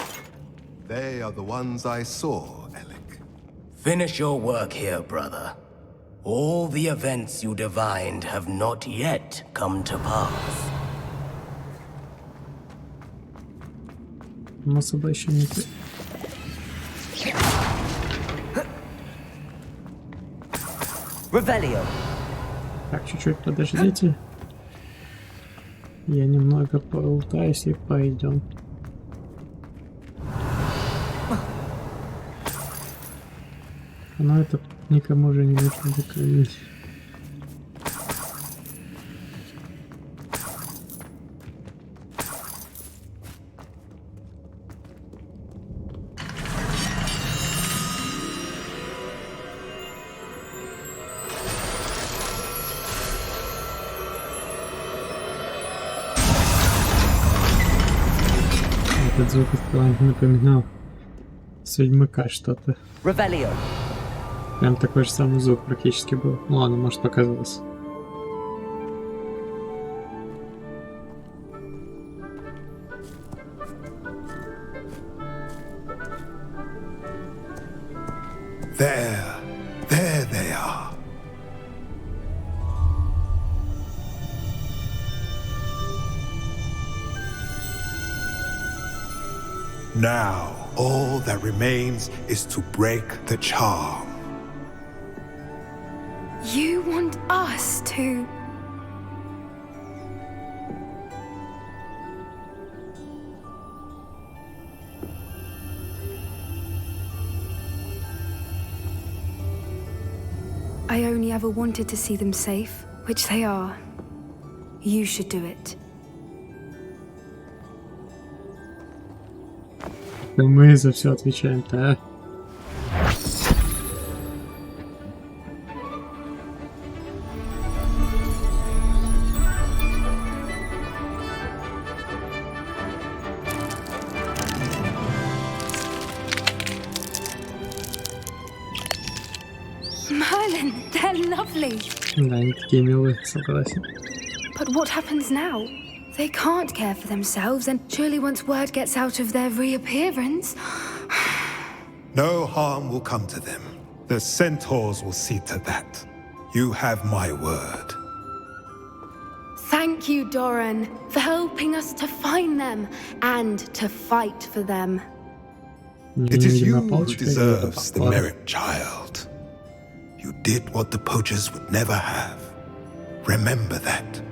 They are the ones I saw, Alec. Finish your work here, brother. All the events you divined have not yet come to pass. Мы с собой еще не... Revelio. Так, чуть-чуть подождите. Я немного поултаюсь и пойдем. Но это никому уже не нужно доказать. Этот звук напоминал с Ведьмака что-то. Revelio. Прям такой же самый звук практически был. Ну ладно, может, показалось. There they are. Now, all that remains is to break the charm. You want us to... I only ever wanted to see them safe, which they are. You should do it. Да мы за все отвечаем-то, а? Merlin, they're lovely. Да, они такие милые, согласен. But what happens now? They can't care for themselves, and surely once word gets out of their reappearance... No harm will come to them. The centaurs will see to that. You have my word. Thank you, Doran, for helping us to find them and to fight for them. It is you who deserves the merit, child. You did what the poachers would never have. Remember that.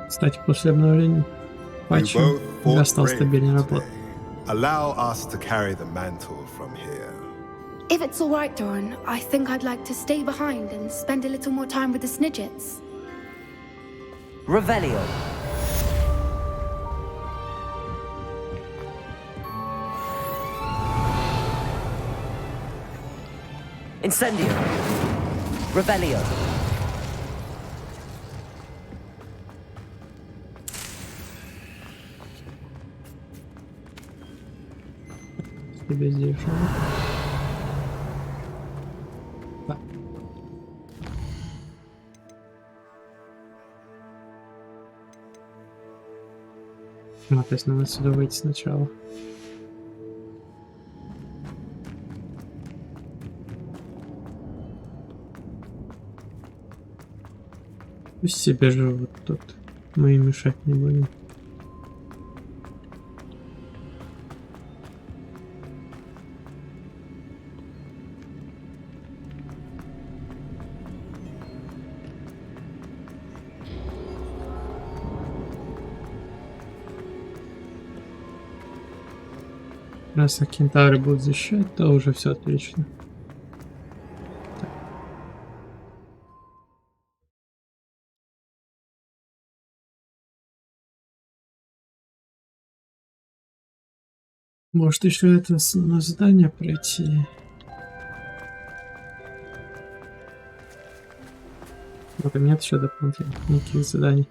Кстати, после обновления патча я стал стабильнее работать. Allow us to carry the mantle from here. If it's all right, Doran, I think I'd like to stay behind and spend a little more time with the Snidgets. Revelio. Incendio. Revelio. Тебе здесь же. Так. Ну, то есть нам отсюда выйти сначала. Пусть себе живут тут. Мы им мешать не будем. Раз кентавры будут защищать, то уже все отлично. Может еще это на задание пройти. Вот и нет еще дополнительных никаких заданий.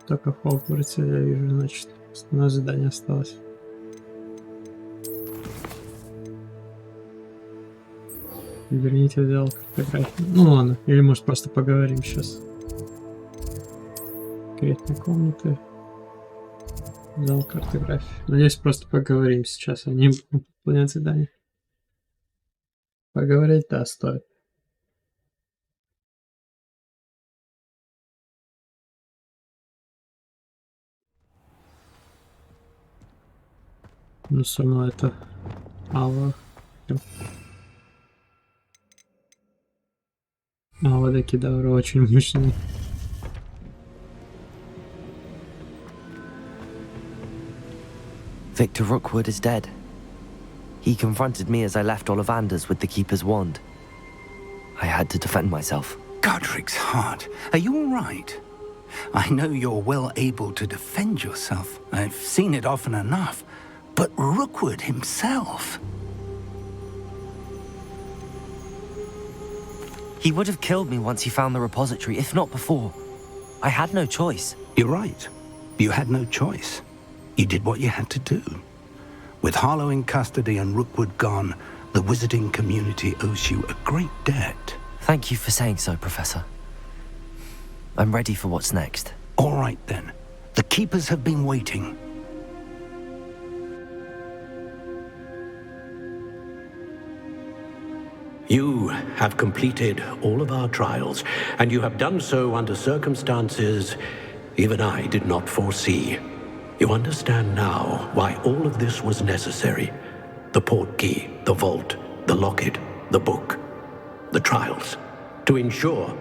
Только в Хогвартсе я вижу, значит, основное задание осталось. Верните взял картографию. Ну ладно, или может просто поговорим сейчас. Секретные комнаты. Взял картографию. Надеюсь, просто поговорим сейчас, а не будем выполнять задание. Поговорить, да, стоит. Ну, все равно это мало. Водокидавры очень мощные. Victor Rookwood is dead. He confronted me as I left Ollivander's with the Keeper's wand. I had to defend myself. Godric's heart, are you all right? I know you're well able to defend yourself. I've seen it often enough. But Rookwood himself... He would have killed me once he found the repository, if not before. I had no choice. You're right. You had no choice. You did what you had to do. With Harlow in custody and Rookwood gone, the wizarding community owes you a great debt. Thank you for saying so, Professor. I'm ready for what's next. All right, then. The Keepers have been waiting. You have completed all of our trials, and you have done so under circumstances even I did not foresee. You understand now why all of this was necessary. The portkey, the vault, the locket, the book, the trials. To ensure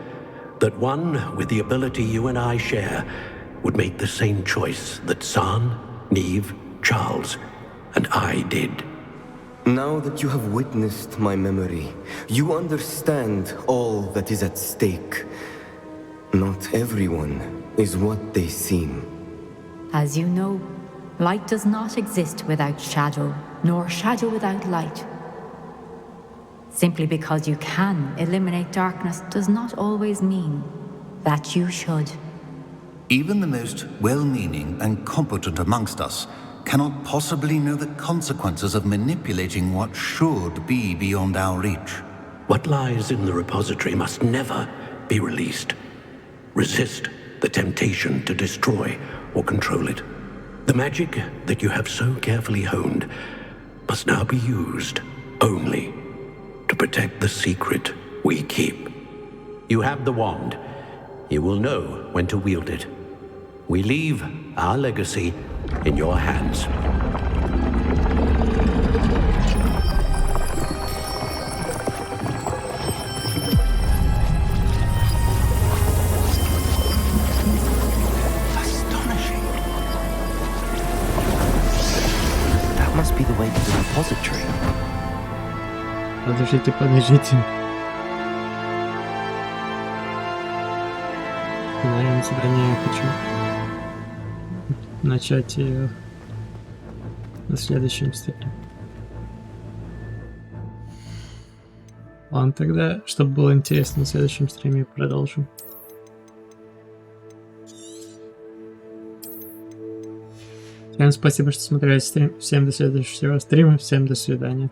that one with the ability you and I share would make the same choice that San, Neve, Charles, and I did. Now that you have witnessed my memory, you understand all that is at stake. Not everyone is what they seem. As you know, light does not exist without shadow, nor shadow without light. Simply because you can eliminate darkness does not always mean that you should. Even the most well-meaning and competent amongst us cannot possibly know the consequences of manipulating what should be beyond our reach. What lies in the repository must never be released. Resist the temptation to destroy or control it. The magic that you have so carefully honed must now be used only to protect the secret we keep. You have the wand. You will know when to wield it. We leave our legacy in your hands. Astonishing. That must be the way to the repository. Подождите. Наверное, задание я хочу начать ее на следующем стриме. Ладно, тогда, чтобы было интересно, на следующем стриме продолжим. Всем спасибо, что смотрели стрим. Всем до следующего стрима. Всем до свидания.